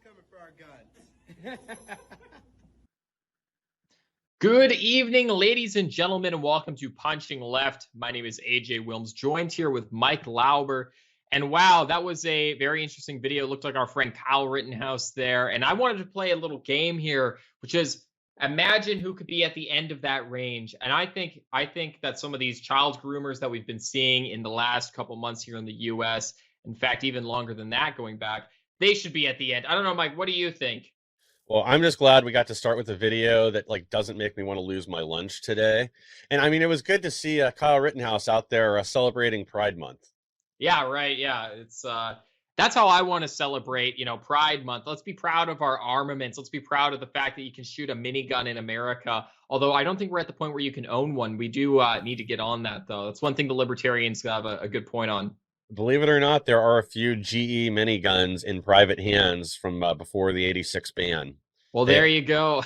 coming for our guns. Good evening, ladies and gentlemen, and welcome to Punching Left. My name is AJ Wilms, joined here with Mike Lauber. And wow, that was a very interesting video. It looked like our friend Kyle Rittenhouse there. And I wanted to play a little game here, which is imagine who could be at the end of that range. And I think that some of these child groomers that we've been seeing in the last couple months here in the US, in fact, even longer than that going back, they should be at the end. I don't know, Mike, what do you think? Well, I'm just glad we got to start with a video that doesn't make me want to lose my lunch today. And I mean, it was good to see Kyle Rittenhouse out there celebrating Pride Month. Yeah, right. Yeah, it's that's how I want to celebrate, Pride Month. Let's be proud of our armaments. Let's be proud of the fact that you can shoot a minigun in America. Although I don't think we're at the point where you can own one. We do need to get on that, though. That's one thing the libertarians have a good point on. Believe it or not, there are a few GE miniguns in private hands from before the '86 ban. Well, there you go.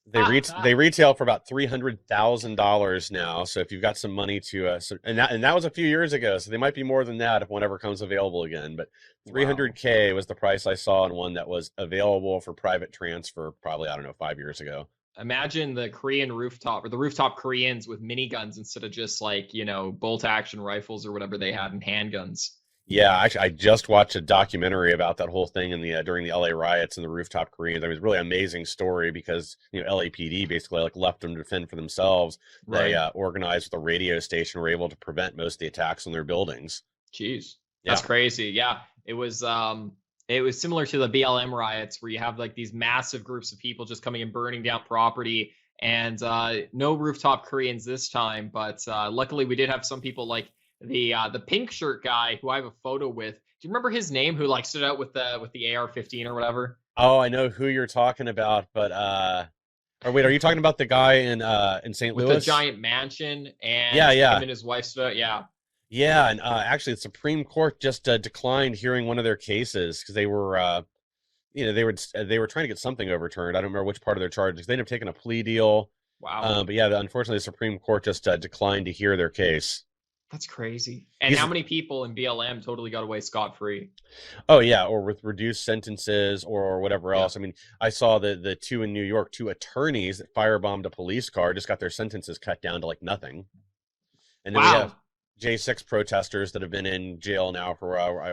They retail for about $300,000 now. So if you've got some money to, and that was a few years ago, so they might be more than that if one ever comes available again. But $300K was the price I saw on one that was available for private transfer, probably 5 years ago. Imagine the Korean rooftop or the rooftop Koreans with miniguns instead of just bolt action rifles or whatever they had and handguns. Yeah, actually, I just watched a documentary about that whole thing in the during the LA riots and the rooftop Koreans. It was a really amazing story because LAPD basically left them to defend for themselves. Right. They organized with a radio station, were able to prevent most of the attacks on their buildings. Jeez, that's crazy. Yeah, it was similar to the BLM riots where you have these massive groups of people just coming and burning down property. And no rooftop Koreans this time, but luckily we did have some people the pink shirt guy who I have a photo with. Do you remember his name? Who stood out with the AR-15 or whatever? Oh, I know who you're talking about, but or wait, are you talking about the guy in St. Louis with the giant mansion and him and his wife stood out? Yeah. Yeah, and actually, the Supreme Court just declined hearing one of their cases because they were, they were trying to get something overturned. I don't remember which part of their charges. They ended up taking a plea deal. Wow. But yeah, unfortunately, the Supreme Court just declined to hear their case. That's crazy. And how many people in BLM totally got away scot-free? Oh yeah, or with reduced sentences or whatever else. I mean, I saw the two in New York, two attorneys that firebombed a police car, just got their sentences cut down to nothing. And then we have J6 protesters that have been in jail now for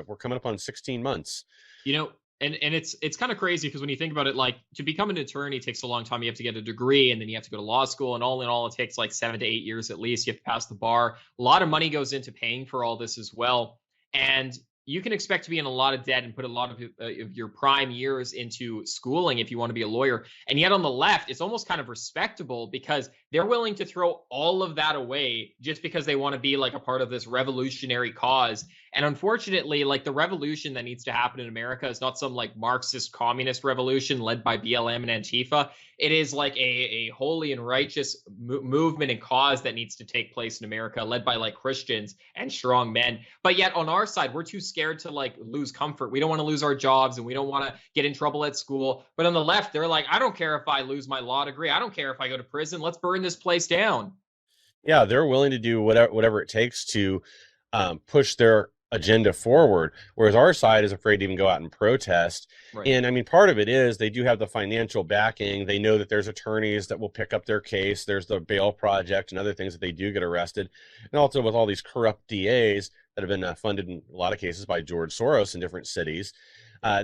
we're coming up on 16 months. And it's kind of crazy because when you think about it, to become an attorney takes a long time. You have to get a degree and then you have to go to law school, and all in all, it takes 7 to 8 years at least. You have to pass the bar. A lot of money goes into paying for all this as well. And you can expect to be in a lot of debt and put a lot of your prime years into schooling if you want to be a lawyer. And yet on the left, it's almost kind of respectable because they're willing to throw all of that away just because they want to be a part of this revolutionary cause. And unfortunately, the revolution that needs to happen in America is not some Marxist communist revolution led by BLM and Antifa. It is a holy and righteous movement and cause that needs to take place in America, led by Christians and strong men. But yet on our side, we're too scared to lose comfort. We don't want to lose our jobs and we don't want to get in trouble at school. But on the left, they're I don't care if I lose my law degree. I don't care if I go to prison. Let's burn this place down. Yeah, they're willing to do whatever it takes to push their agenda forward, whereas our side is afraid to even go out and protest. Right. And I mean, part of it is they do have the financial backing. They know that there's attorneys that will pick up their case. There's the bail project and other things that they do get arrested. And also with all these corrupt DAs that have been funded in a lot of cases by George Soros in different cities,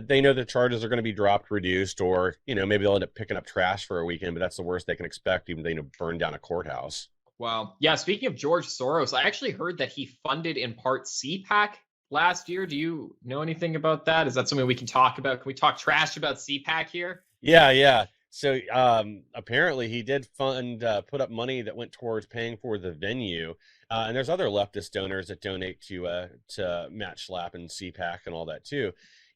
they know the charges are going to be dropped, reduced, or maybe they'll end up picking up trash for a weekend, but that's the worst they can expect, even if they burn down a courthouse. Wow. Yeah, speaking of George Soros, I actually heard that he funded in part CPAC last year. Do you know anything about that? Is that something we can talk about? Can we talk trash about CPAC here? Yeah. So apparently he did put up money that went towards paying for the venue. And there's other leftist donors that donate to Matt Schlapp and CPAC and all that too.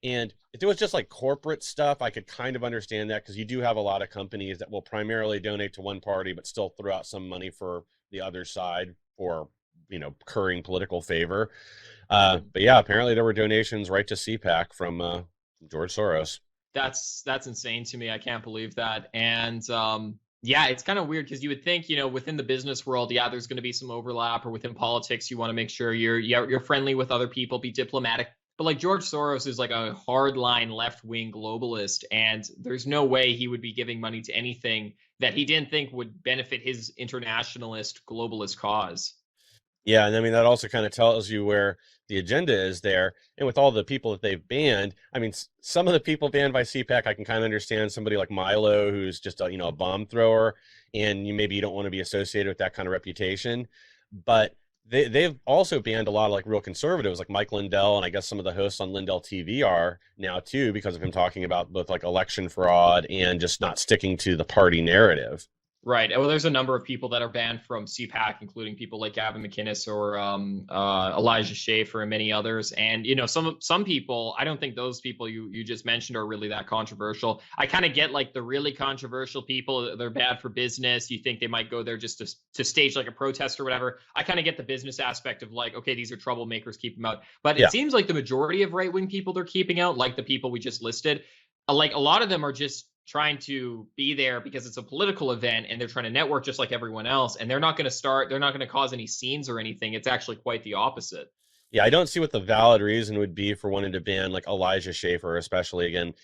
And if it was just corporate stuff, I could kind of understand that because you do have a lot of companies that will primarily donate to one party, but still throw out some money for the other side for, currying political favor. But yeah, apparently there were donations right to CPAC from George Soros. That's insane to me. I can't believe that. And yeah, it's kind of weird because you would think, within the business world, yeah, there's going to be some overlap, or within politics, you want to make sure you're friendly with other people, be diplomatic. but like George Soros is like a hardline left-wing globalist, and there's no way he would be giving money to anything that he didn't think would benefit his internationalist globalist cause. Yeah, and I mean that also kind of tells you where the agenda is there. And with all the people that they've banned, I mean, some of the people banned by CPAC, I can kind of understand somebody like Milo, who's just a, a bomb thrower, and maybe you don't want to be associated with that kind of reputation. But they've also banned a lot of like real conservatives, like Mike Lindell, and I guess some of the hosts on Lindell TV are now too, because of him talking about both like election fraud and just not sticking to the party narrative. Right. Well, there's a number of people that are banned from CPAC, including people like Gavin McInnes or Elijah Schaffer and many others. And, some people, I don't think those people you just mentioned are really that controversial. I kind of get like the really controversial people, they're bad for business. You think they might go there just to stage like a protest or whatever. I kind of get the business aspect of like, okay, these are troublemakers, keep them out. But it seems like the majority of right-wing people they're keeping out, like the people we just listed, like a lot of them are just trying to be there because it's a political event and they're trying to network just like everyone else, and they're not going to cause any scenes or anything. It's actually quite the opposite. Yeah, I don't see what the valid reason would be for wanting to ban like Elijah Schaffer, especially. Again,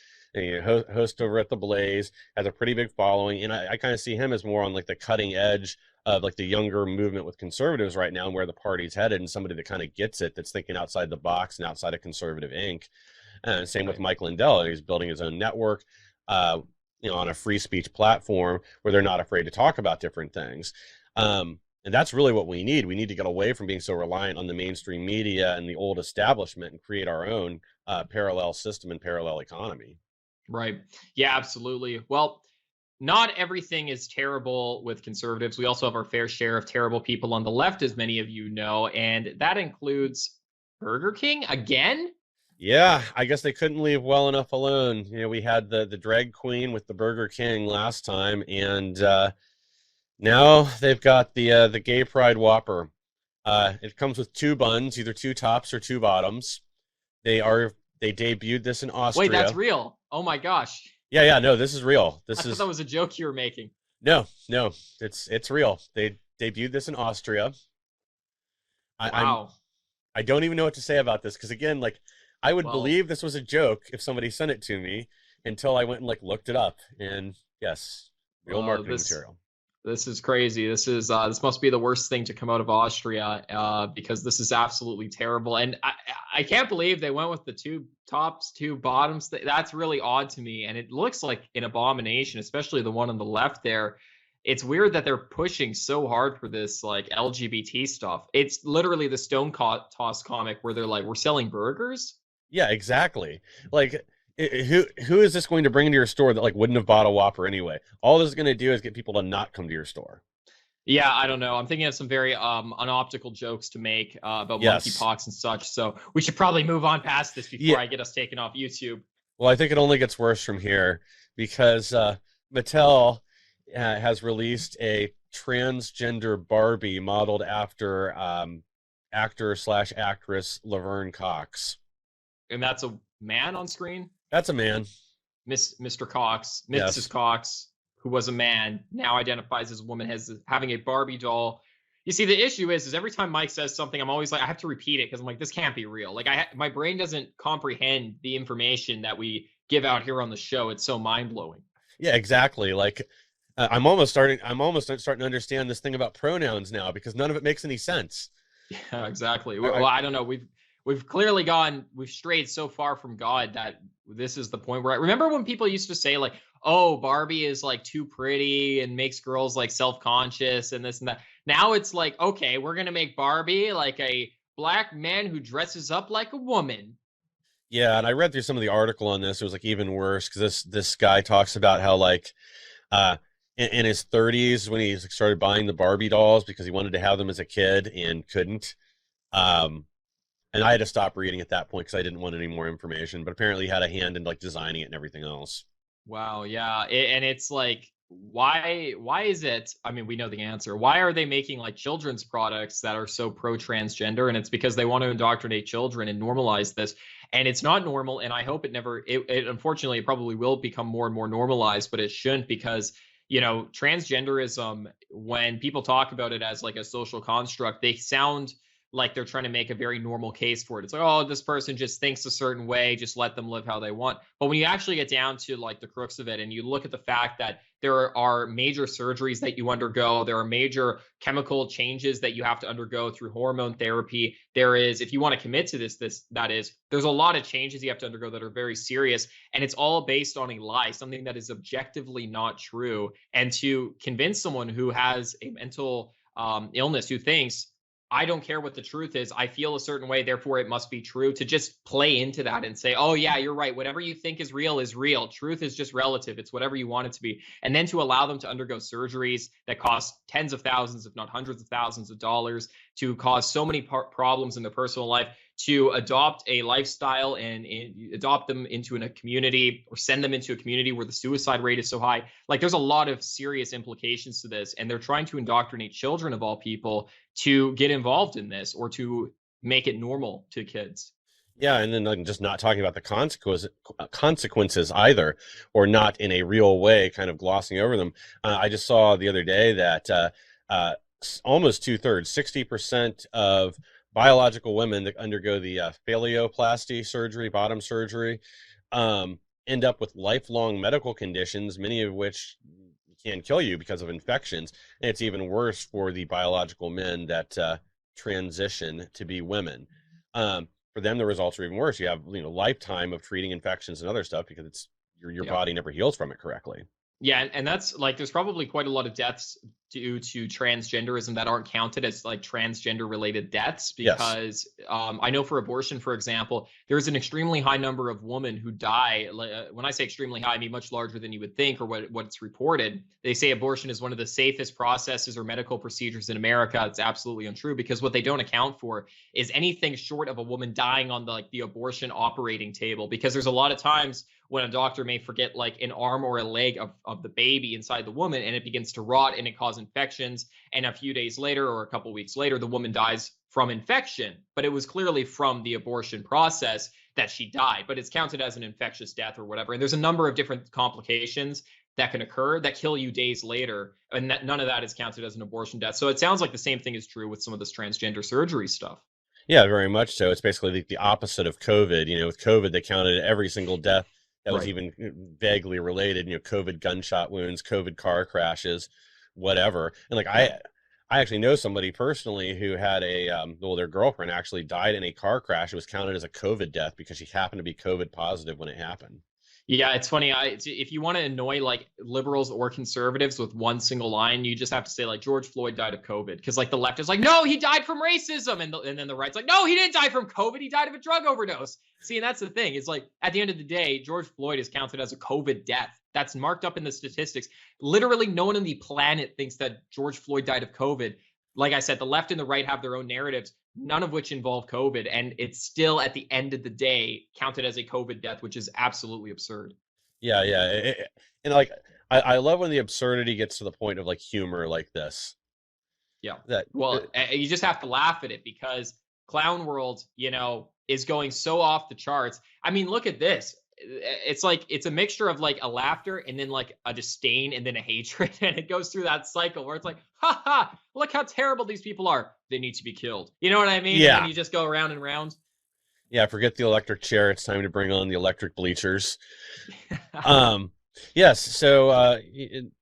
host over at The Blaze, has a pretty big following, and I kind of see him as more on like the cutting edge of like the younger movement with conservatives right now and where the party's headed, and somebody that kind of gets it, that's thinking outside the box and outside of conservative ink. And same with Mike Lindell. He's building his own network, on a free speech platform where they're not afraid to talk about different things. And that's really what we need. We need to get away from being so reliant on the mainstream media and the old establishment and create our own parallel system and parallel economy. Right. Yeah, absolutely. Well, not everything is terrible with conservatives. We also have our fair share of terrible people on the left, as many of you know, and that includes Burger King again. Yeah, I guess they couldn't leave well enough alone. We had the drag queen with the Burger King last time, and now they've got the gay pride Whopper. It comes with 2 buns, either 2 tops or 2 bottoms. They debuted this in Austria. Wait, that's real? Oh my gosh. Yeah, no, this is real. I thought that was a joke you were making. No, it's real. They debuted this in Austria. Wow. I don't even know what to say about this, because again, like, I would believe this was a joke if somebody sent it to me until I went and like looked it up. And yes, real marketing material. This is crazy. This must be the worst thing to come out of Austria, because this is absolutely terrible. And I can't believe they went with the 2 tops, 2 bottoms. That's really odd to me. And it looks like an abomination, especially the one on the left there. It's weird that they're pushing so hard for this like LGBT stuff. It's literally the Stone Toss comic where they're like, we're selling burgers. Yeah, exactly. Like, who is this going to bring into your store that like wouldn't have bought a Whopper anyway? All this is going to do is get people to not come to your store. Yeah, I don't know. I'm thinking of some very unoptical jokes to make about monkeypox and such. So we should probably move on past this before I get us taken off YouTube. Well, I think it only gets worse from here, because Mattel has released a transgender Barbie modeled after actor/actress Laverne Cox. And that's a man on screen? That's a man. Mr. Cox, Mrs. Cox, who was a man, now identifies as a woman, having a Barbie doll. You see, the issue is every time Mike says something, I'm always like, I have to repeat it because I'm like, this can't be real. Like, my brain doesn't comprehend the information that we give out here on the show. It's so mind-blowing. Yeah, exactly. Like, I'm almost starting to understand this thing about pronouns now, because none of it makes any sense. Yeah, exactly. Well, I don't know. We've clearly we've strayed so far from God that this is the point where remember when people used to say like, oh, Barbie is like too pretty and makes girls like self-conscious and this and that. Now it's like, okay, we're going to make Barbie like a black man who dresses up like a woman. Yeah. And I read through some of the article on this. It was like even worse, because this guy talks about how like, in his 30s when he started buying the Barbie dolls because he wanted to have them as a kid and couldn't. And I had to stop reading at that point because I didn't want any more information, but apparently he had a hand in like designing it and everything else. Wow. Yeah. And it's like, why is it? I mean, we know the answer. Why are they making like children's products that are so pro-transgender? And it's because they want to indoctrinate children and normalize this. And it's not normal. And I hope it unfortunately, it probably will become more and more normalized, but it shouldn't, because transgenderism, when people talk about it as like a social construct, they sound like they're trying to make a very normal case for it. It's like, oh, this person just thinks a certain way, just let them live how they want. But when you actually get down to like the crux of it and you look at the fact that there are major surgeries that you undergo, there are major chemical changes that you have to undergo through hormone therapy. There is, if you want to commit to this, there's a lot of changes you have to undergo that are very serious. And it's all based on a lie, something that is objectively not true. And to convince someone who has a mental illness, who thinks, I don't care what the truth is, I feel a certain way, therefore it must be true, to just play into that and say, oh yeah, you're right, whatever you think is real is real, truth is just relative, it's whatever you want it to be. And then to allow them to undergo surgeries that cost tens of thousands, if not hundreds of thousands of dollars, to cause so many problems in their personal life, to adopt a lifestyle and adopt them into a community, or send them into a community where the suicide rate is so high. Like, there's a lot of serious implications to this, and they're trying to indoctrinate children of all people to get involved in this, or to make it normal to kids. Yeah, and then like, just not talking about the consequences either, or not in a real way, kind of glossing over them. I just saw the other day that almost 2/3, 60% of biological women that undergo the phalloplasty surgery, bottom surgery, end up with lifelong medical conditions, many of which can kill you because of infections. And it's even worse for the biological men that transition to be women. For them, the results are even worse. You have, lifetime of treating infections and other stuff because it's your body never heals from it correctly. Yeah, and that's like, there's probably quite a lot of deaths due to transgenderism that aren't counted as like transgender related deaths, because I know for abortion, for example, there's an extremely high number of women who die. When I say extremely high, I mean much larger than you would think, or what's reported. They say abortion is one of the safest processes or medical procedures in America. It's absolutely untrue, because what they don't account for is anything short of a woman dying on the abortion operating table, because there's a lot of times when a doctor may forget like an arm or a leg of the baby inside the woman, and it begins to rot and it causes infections. And a few days later, or a couple weeks later, the woman dies from infection, but it was clearly from the abortion process that she died, but it's counted as an infectious death or whatever. And there's a number of different complications that can occur that kill you days later, and that none of that is counted as an abortion death. So it sounds like the same thing is true with some of this transgender surgery stuff. Yeah, very much so. It's basically the opposite of COVID. With COVID, they counted every single death that was even vaguely related, COVID gunshot wounds, COVID car crashes, whatever. And like, I actually know somebody personally who had their girlfriend actually died in a car crash. It was counted as a COVID death because she happened to be COVID positive when it happened. Yeah, it's funny. If you want to annoy like liberals or conservatives with one single line, you just have to say like George Floyd died of COVID, because like the left is like, no, he died from racism, and then the right's like, no, he didn't die from COVID, he died of a drug overdose. See, and that's the thing. It's like, at the end of the day, George Floyd is counted as a COVID death. That's marked up in the statistics. Literally, no one on the planet thinks that George Floyd died of COVID. Like I said, the left and the right have their own narratives, none of which involve COVID. And it's still, at the end of the day, counted as a COVID death, which is absolutely absurd. Yeah, yeah. And like, I love when the absurdity gets to the point of like humor like this. Yeah. You just have to laugh at it, because Clown World, is going so off the charts. I mean, look at this. It's like, it's a mixture of like a laughter and then like a disdain and then a hatred, and it goes through that cycle where it's like, ha ha, look how terrible these people are, they need to be killed, you know what I mean? Yeah. And you just go around and round. Yeah, forget the electric chair, it's time to bring on the electric bleachers. Yes, so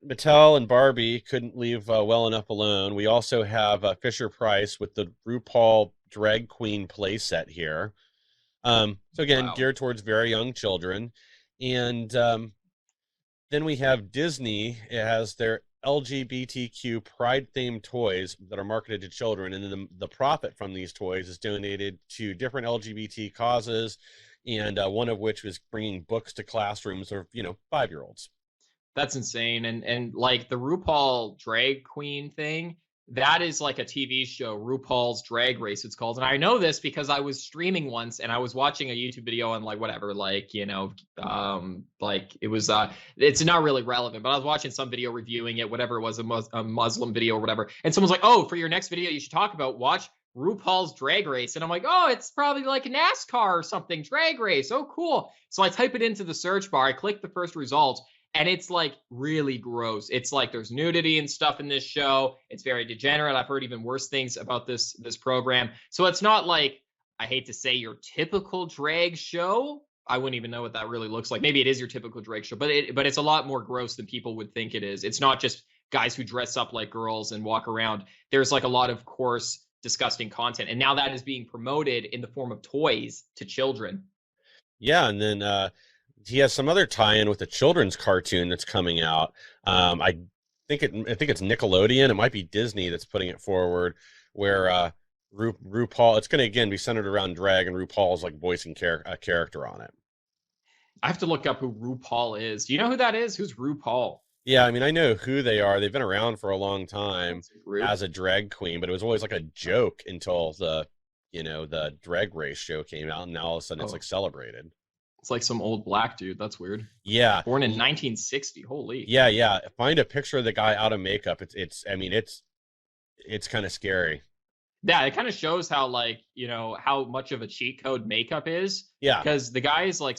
Mattel and Barbie couldn't leave well enough alone. We also have Fisher Price with the RuPaul drag queen playset here. So again, geared towards very young children. And then we have Disney. It has their LGBTQ pride-themed toys that are marketed to children. And then the profit from these toys is donated to different LGBT causes, and one of which was bringing books to classrooms of, 5-year-olds. That's insane. And like the RuPaul drag queen thing, that is like a TV show, RuPaul's Drag Race, it's called. And I know this because I was streaming once and I was watching a YouTube video on like whatever, like, like it was, it's not really relevant, but I was watching some video reviewing it, whatever it was, a Muslim video or whatever. And someone's like, oh, for your next video, you should talk about watch RuPaul's Drag Race. And I'm like, oh, it's probably like NASCAR or something, Drag Race. Oh, cool. So I type it into the search bar, I click the first result, And it's like really gross. It's like there's nudity and stuff in this show. It's very degenerate. I've heard even worse things about this program. So it's not like, I hate to say, your typical drag show. I wouldn't even know what that really looks like. Maybe it is your typical drag show, but it's a lot more gross than people would think it is. It's not just guys who dress up like girls and walk around. There's like a lot of coarse, disgusting content, and now that is being promoted in the form of toys to children. Yeah, and then he has some other tie-in with a children's cartoon that's coming out. I think it's Nickelodeon. It might be Disney that's putting it forward, where RuPaul. It's going to again be centered around drag, and RuPaul's like voicing a character on it. I have to look up who RuPaul is. Do you know who that is? Who's RuPaul? Yeah, I mean, I know who they are. They've been around for a long time as a drag queen, but it was always like a joke until the Drag Race show came out, and now all of a sudden it's like celebrated. It's like some old black dude. That's weird. Yeah. Born in 1960. Holy. Yeah. Find a picture of the guy out of makeup. It's kind of scary. Yeah, it kind of shows how how much of a cheat code makeup is. Yeah. Because the guy is like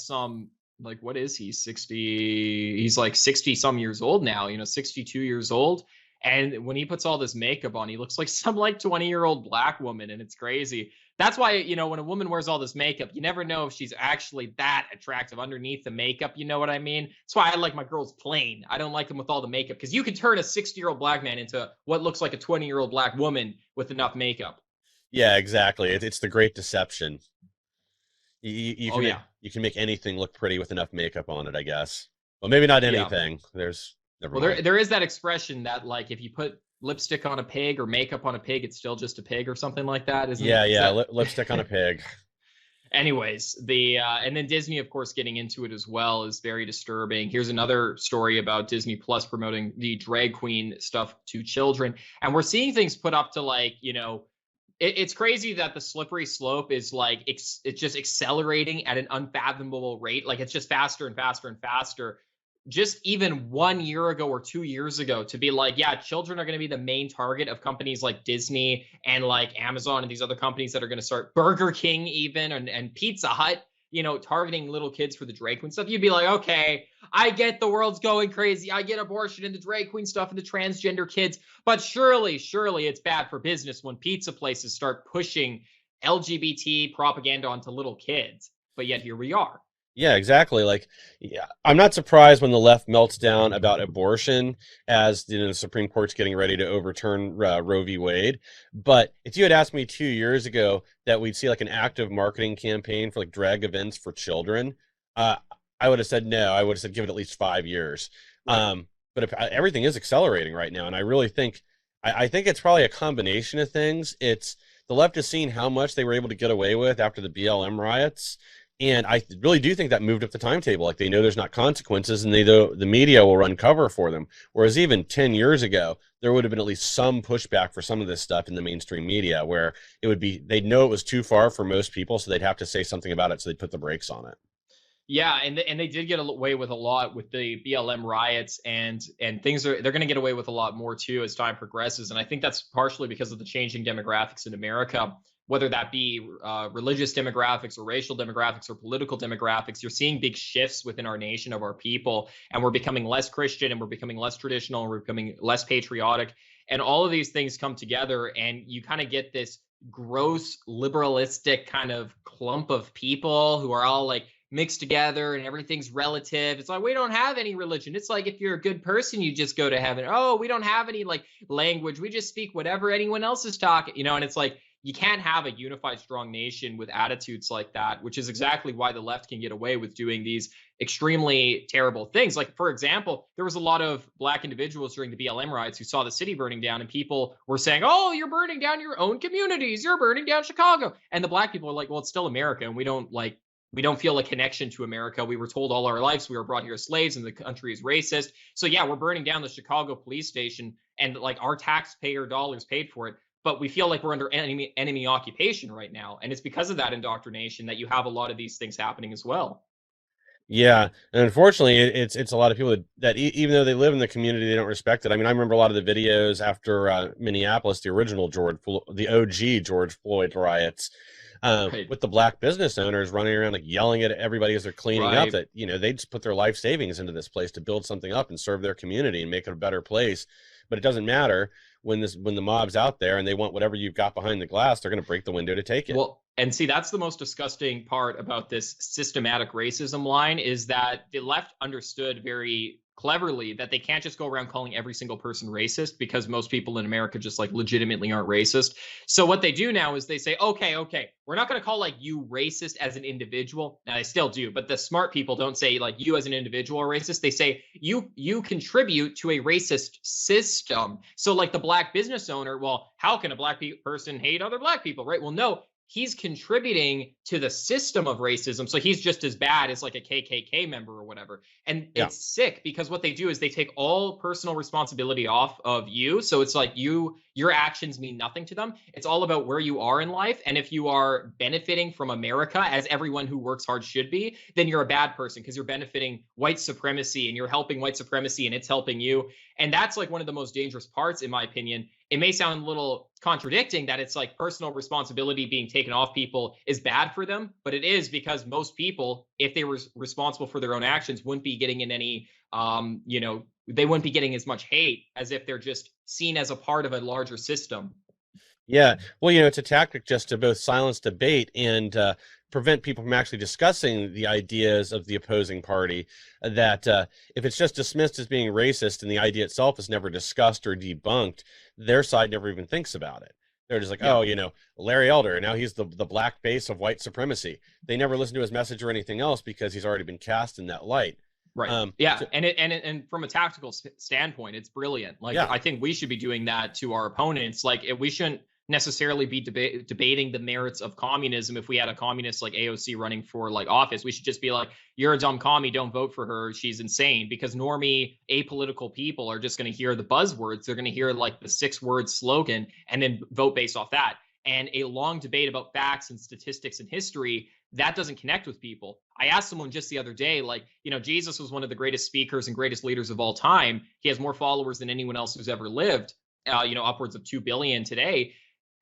what is he? 60. He's like 60 some years old now, 62 years old. And when he puts all this makeup on, he looks like some like 20-year-old black woman, and it's crazy. That's why, when a woman wears all this makeup, you never know if she's actually that attractive underneath the makeup. You know what I mean? That's why I like my girls plain. I don't like them with all the makeup, because you could turn a 60-year-old black man into what looks like a 20-year-old black woman with enough makeup. Yeah, exactly. It's the great deception. You can make anything look pretty with enough makeup on it, I guess. Well, maybe not anything. Yeah. There is that expression that like if you put lipstick on a pig or makeup on a pig, it's still just a pig or something like that. Lipstick on a pig. Anyways, and then Disney, of course, getting into it as well is very disturbing. Here's another story about Disney Plus promoting the drag queen stuff to children, and we're seeing things put up to it's crazy that the slippery slope is like it's just accelerating at an unfathomable rate. Like it's just faster and faster and faster. Just even 1 year ago or 2 years ago to be like, yeah, children are going to be the main target of companies like Disney and like Amazon and these other companies that are going to start, Burger King even, and Pizza Hut, targeting little kids for the drag queen stuff. You'd be like, okay, I get the world's going crazy. I get abortion and the drag queen stuff and the transgender kids. But surely it's bad for business when pizza places start pushing LGBT propaganda onto little kids. But yet here we are. Yeah, exactly. I'm not surprised when the left melts down about abortion, as the Supreme Court's getting ready to overturn Roe v. Wade. But if you had asked me 2 years ago that we'd see like an active marketing campaign for like drag events for children, I would have said no. I would have said give it at least 5 years. Right. But everything is accelerating right now, and I really think I think it's probably a combination of things. It's the left has seen how much they were able to get away with after the BLM riots. And I really do think that moved up the timetable. Like they know there's not consequences, and the media will run cover for them. Whereas even 10 years ago, there would have been at least some pushback for some of this stuff in the mainstream media, where they'd know it was too far for most people, so they'd have to say something about it, so they'd put the brakes on it. Yeah, and they did get away with a lot with the BLM riots, and they're going to get away with a lot more too as time progresses. And I think that's partially because of the changing demographics in America. Whether that be religious demographics or racial demographics or political demographics, you're seeing big shifts within our nation of our people, and we're becoming less Christian, and we're becoming less traditional, and we're becoming less patriotic. And all of these things come together, and you kind of get this gross liberalistic kind of clump of people who are all like mixed together, and everything's relative. It's like, we don't have any religion. It's like, if you're a good person, you just go to heaven. Oh, we don't have any like language. We just speak whatever anyone else is talking, and it's like, you can't have a unified, strong nation with attitudes like that, which is exactly why the left can get away with doing these extremely terrible things. Like, for example, there was a lot of black individuals during the BLM riots who saw the city burning down, and people were saying, oh, you're burning down your own communities. You're burning down Chicago. And the black people are like, well, it's still America, and we don't feel a connection to America. We were told all our lives we were brought here as slaves, and the country is racist. So yeah, we're burning down the Chicago police station, and like our taxpayer dollars paid for it. But we feel like we're under enemy occupation right now. And it's because of that indoctrination that you have a lot of these things happening as well. Yeah. And unfortunately, it's a lot of people that even though they live in the community, they don't respect it. I mean, I remember a lot of the videos after Minneapolis, the OG George Floyd riots. Right. With the black business owners running around like yelling at everybody as they're cleaning up Right. that, they just put their life savings into this place to build something up and serve their community and make it a better place. But it doesn't matter when the mob's out there and they want whatever you've got behind the glass, they're going to break the window to take it. Well, and see, that's the most disgusting part about this systematic racism line, is that the left understood very cleverly that they can't just go around calling every single person racist, because most people in America just like legitimately aren't racist. So what they do now is they say, okay, we're not going to call like you racist as an individual. Now they still do, but the smart people don't say like you as an individual are racist. They say you contribute to a racist system. So like the black business owner, well, how can a black person hate other black people, right? Well, no, he's contributing to the system of racism. So he's just as bad as like a KKK member or whatever. And it's sick, because what they do is they take all personal responsibility off of you. So it's like your actions mean nothing to them. It's all about where you are in life. And if you are benefiting from America, as everyone who works hard should be, then you're a bad person, because you're benefiting white supremacy and you're helping white supremacy and it's helping you. And that's like one of the most dangerous parts, in my opinion. It may sound a little contradicting that it's like personal responsibility being taken off people is bad for them, but it is, because most people, if they were responsible for their own actions, wouldn't be getting in any, they wouldn't be getting as much hate as if they're just seen as a part of a larger system. Yeah, well, it's a tactic just to both silence debate and prevent people from actually discussing the ideas of the opposing party. That if it's just dismissed as being racist and the idea itself is never discussed or debunked, their side never even thinks about it. They're just like, oh, Larry Elder, now he's the black face of white supremacy. They never listen to his message or anything else because he's already been cast in that light. Right. And from a tactical standpoint, it's brilliant. Like, I think we should be doing that to our opponents. Like, we shouldn't necessarily be debating the merits of communism. If we had a communist like AOC running for like office, we should just be like, you're a dumb commie, don't vote for her, she's insane. Because normie apolitical people are just going to hear the buzzwords. They're going to hear like the 6-word slogan and then vote based off that. And a long debate about facts and statistics and history, that doesn't connect with people. I asked someone just the other day, like, Jesus was one of the greatest speakers and greatest leaders of all time. He has more followers than anyone else who's ever lived, upwards of 2 billion today.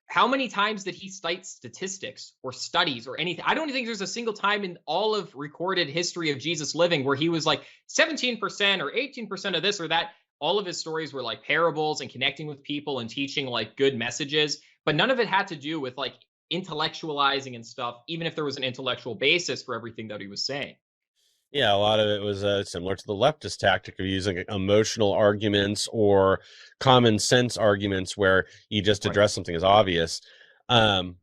How many times did he cite statistics or studies or anything? I don't think there's a single time in all of recorded history of Jesus living where he was like 17% or 18% of this or that. All of his stories were like parables and connecting with people and teaching like good messages, but none of it had to do with like intellectualizing and stuff, even if there was an intellectual basis for everything that he was saying. Yeah, a lot of it was similar to the leftist tactic of using emotional arguments or common sense arguments where you just address something as obvious. And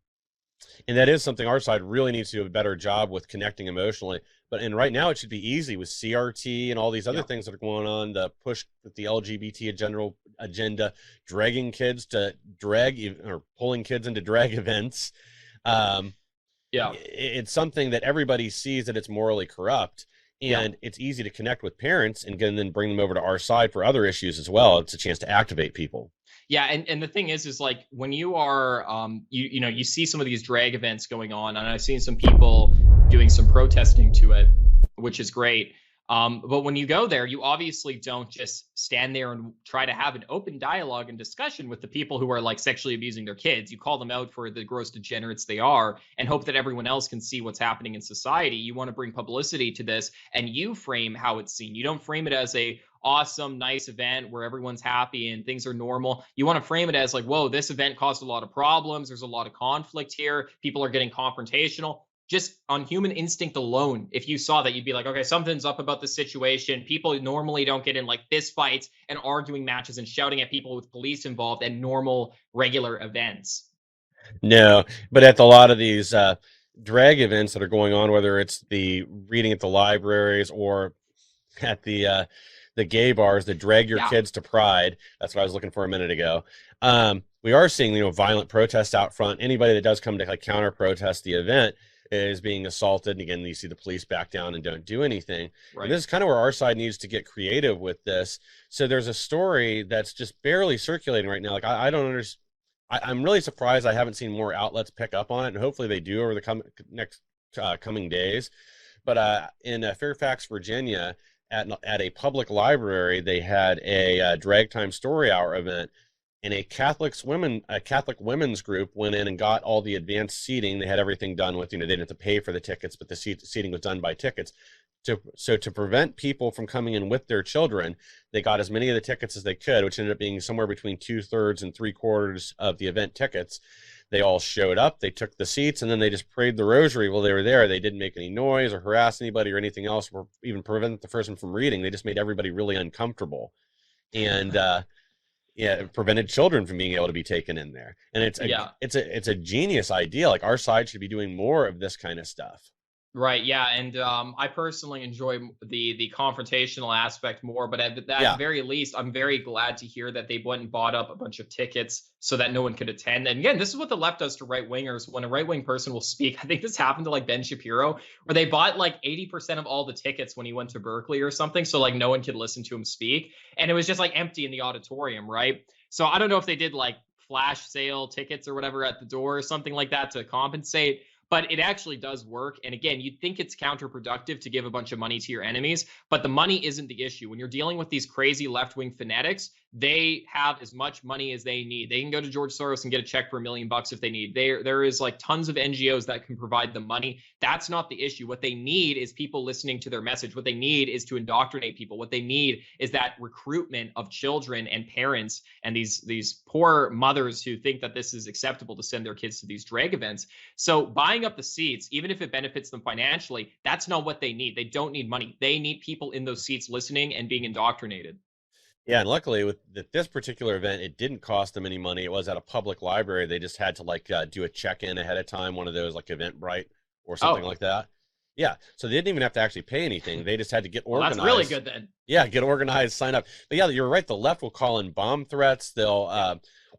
that is something our side really needs to do a better job with, connecting emotionally. And right now it should be easy with CRT and all these other things that are going on, the push with the LGBT agenda, dragging kids to drag or pulling kids into drag events. It's something that everybody sees that it's morally corrupt. And it's easy to connect with parents and then bring them over to our side for other issues as well. It's a chance to activate people. Yeah, and the thing is like when you are, you see some of these drag events going on, and I've seen some people doing some protesting to it, which is great. But when you go there, you obviously don't just stand there and try to have an open dialogue and discussion with the people who are like sexually abusing their kids. You call them out for the gross degenerates they are and hope that everyone else can see what's happening in society. You want to bring publicity to this, and you frame how it's seen. You don't frame it as a awesome, nice event where everyone's happy and things are normal. You want to frame it as like, whoa, this event caused a lot of problems. There's a lot of conflict here. People are getting confrontational. Just on human instinct alone, if you saw that, you'd be like, okay, something's up about this situation. People normally don't get in like fist fights and arguing matches and shouting at people with police involved at normal, regular events. No, but at a lot of these drag events that are going on, whether it's the reading at the libraries or at the gay bars that drag your kids to Pride, that's what I was looking for a minute ago. We are seeing, violent protests out front. Anybody that does come to like counter protest the event is being assaulted. And again, you see the police back down and don't do anything. Right. And this is kind of where our side needs to get creative with this. So there's a story that's just barely circulating right now. Like I don't understand. I'm really surprised I haven't seen more outlets pick up on it, and hopefully they do over the next coming days. But in Fairfax, Virginia, at a public library, they had a drag time story hour event. and a Catholic women's group went in and got all the advanced seating. They had everything done with, they didn't have to pay for the tickets, but the seating was done by tickets. So to prevent people from coming in with their children, they got as many of the tickets as they could, which ended up being somewhere between 2/3 and 3/4 of the event tickets. They all showed up, they took the seats, and then they just prayed the rosary while they were there. They didn't make any noise or harass anybody or anything else, or even prevent the person from reading. They just made everybody really uncomfortable. And yeah, it prevented children from being able to be taken in there. And it's a genius idea. Like, our side should be doing more of this kind of stuff. Right. Yeah. And I personally enjoy the confrontational aspect more. But at the very least, I'm very glad to hear that they went and bought up a bunch of tickets so that no one could attend. And again, this is what the left does to right wingers. When a right wing person will speak, I think this happened to like Ben Shapiro, where they bought like 80% of all the tickets when he went to Berkeley or something. So like no one could listen to him speak. And it was just like empty in the auditorium. Right. So I don't know if they did like flash sale tickets or whatever at the door or something like that to compensate. But it actually does work. And again, you'd think it's counterproductive to give a bunch of money to your enemies, but the money isn't the issue. When you're dealing with these crazy left-wing fanatics, they have as much money as they need. They can go to George Soros and get a check for $1 million if they need. There is like tons of NGOs that can provide them money. That's not the issue. What they need is people listening to their message. What they need is to indoctrinate people. What they need is that recruitment of children and parents and these poor mothers who think that this is acceptable to send their kids to these drag events. So buying up the seats, even if it benefits them financially, that's not what they need. They don't need money. They need people in those seats listening and being indoctrinated. Yeah, and luckily with this particular event, it didn't cost them any money. It was at a public library. They just had to like do a check-in ahead of time, one of those like Eventbrite or something like that. Yeah, so they didn't even have to actually pay anything. They just had to get organized. That's really good then. Yeah, get organized, sign up. But yeah, you're right. The left will call in bomb threats.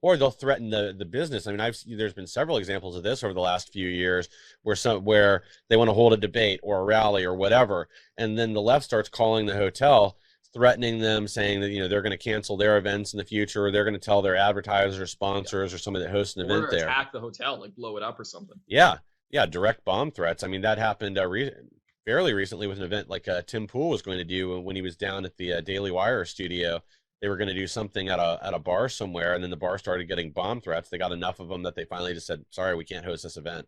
Or they'll threaten the business. I mean, there's been several examples of this over the last few years where they want to hold a debate or a rally or whatever, and then the left starts calling the hotel, threatening them, saying that they're going to cancel their events in the future, or they're going to tell their advertisers or sponsors or somebody that hosts an event there, attack the hotel, like blow it up or something. Yeah, direct bomb threats. I mean, that happened fairly recently with an event like Tim Pool was going to do when he was down at the Daily Wire studio. They were going to do something at a bar somewhere, and then the bar started getting bomb threats. They got enough of them that they finally just said, sorry, we can't host this event.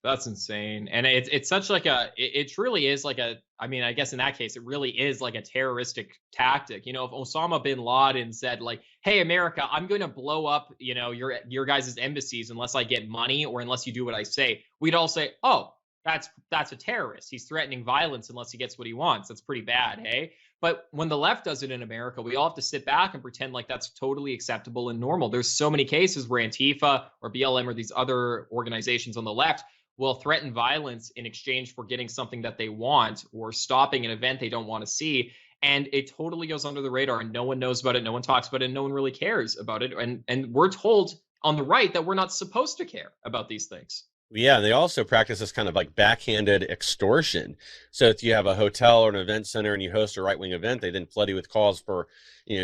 That's insane. And it's such like it truly is like I mean, I guess in that case, it really is like a terroristic tactic. If Osama bin Laden said like, hey, America, I'm going to blow up, your guys' embassies unless I get money or unless you do what I say, we'd all say, oh, that's a terrorist. He's threatening violence unless he gets what he wants. That's pretty bad. Hey. But when the left does it in America, we all have to sit back and pretend like that's totally acceptable and normal. There's so many cases where Antifa or BLM or these other organizations on the left will threaten violence in exchange for getting something that they want or stopping an event they don't want to see. And it totally goes under the radar and no one knows about it. No one talks about it. And no one really cares about it. And we're told on the right that we're not supposed to care about these things. Yeah, they also practice this kind of like backhanded extortion. So if you have a hotel or an event center and you host a right-wing event, they then flood you with calls for,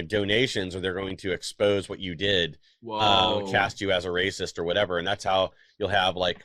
donations, or they're going to expose what you did, cast you as a racist or whatever. And that's how you'll have like,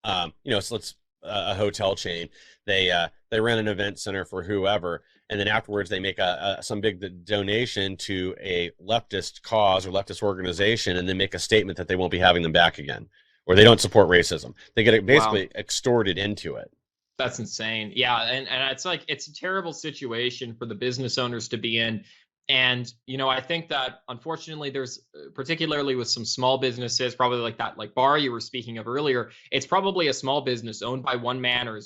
so let's a hotel chain. They rent an event center for whoever, and then afterwards they make some big donation to a leftist cause or leftist organization, and then make a statement that they won't be having them back again, or they don't support racism. They get basically extorted into it. That's insane. Yeah, and it's like it's a terrible situation for the business owners to be in. And, I think that unfortunately there's particularly with some small businesses, probably like that, like bar you were speaking of earlier, it's probably a small business owned by one man or,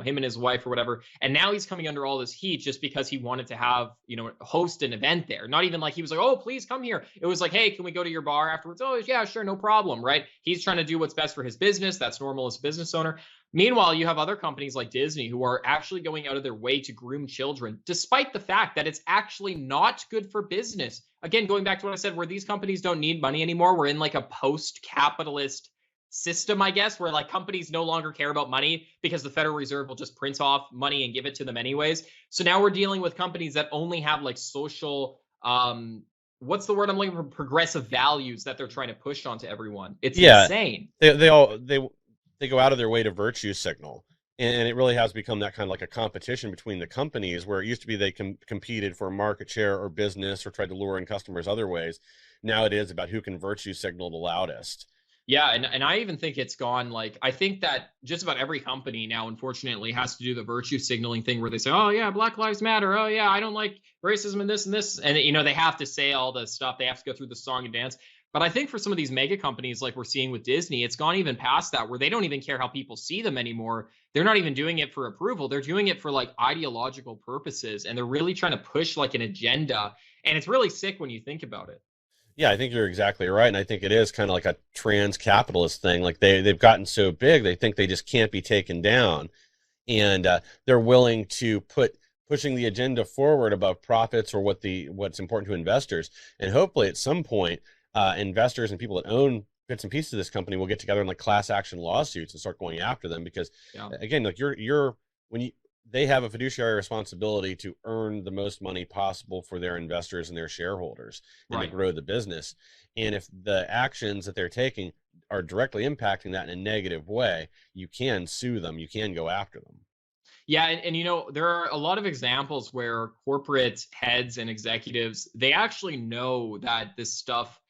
him and his wife or whatever. And now he's coming under all this heat just because he wanted to have, host an event there. Not even like he was like, oh, please come here. It was like, hey, can we go to your bar afterwards? Oh, yeah, sure. No problem. Right. He's trying to do what's best for his business. That's normal as a business owner. Meanwhile, you have other companies like Disney who are actually going out of their way to groom children, despite the fact that it's actually not good for business. Again, going back to what I said, where these companies don't need money anymore. We're in like a post-capitalist system, I guess, where like companies no longer care about money because the Federal Reserve will just print off money and give it to them anyways. So now we're dealing with companies that only have like social, what's the word I'm looking for? Progressive values that they're trying to push onto everyone. It's insane. They go out of their way to virtue signal. And it really has become that kind of like a competition between the companies, where it used to be they competed for market share or business or tried to lure in customers other ways. Now it is about who can virtue signal the loudest. Yeah, and I even think it's gone, like, I think that just about every company now, unfortunately, has to do the virtue signaling thing where they say, oh yeah, Black Lives Matter, oh yeah, I don't like racism and this and this, and they have to say all the stuff, they have to go through the song and dance. But I think for some of these mega companies, like we're seeing with Disney, it's gone even past that, where they don't even care how people see them anymore. They're not even doing it for approval, they're doing it for like ideological purposes, and they're really trying to push like an agenda, and it's really sick when you think about it. Yeah, I think you're exactly right, and I think it is kind of like a trans capitalist thing. Like they've gotten so big, they think they just can't be taken down, and they're willing to pushing the agenda forward above profits or what's important to investors. And hopefully, at some point, investors and people that own bits and pieces of this company will get together in like class action lawsuits and start going after them, because Yeah. again, like you're when you they have a fiduciary responsibility to earn the most money possible for their investors and their shareholders, and to Right. grow the business. And if the actions that they're taking are directly impacting that in a negative way, you can sue them, you can go after them. Yeah, and there are a lot of examples where corporate heads and executives, they actually know that this stuff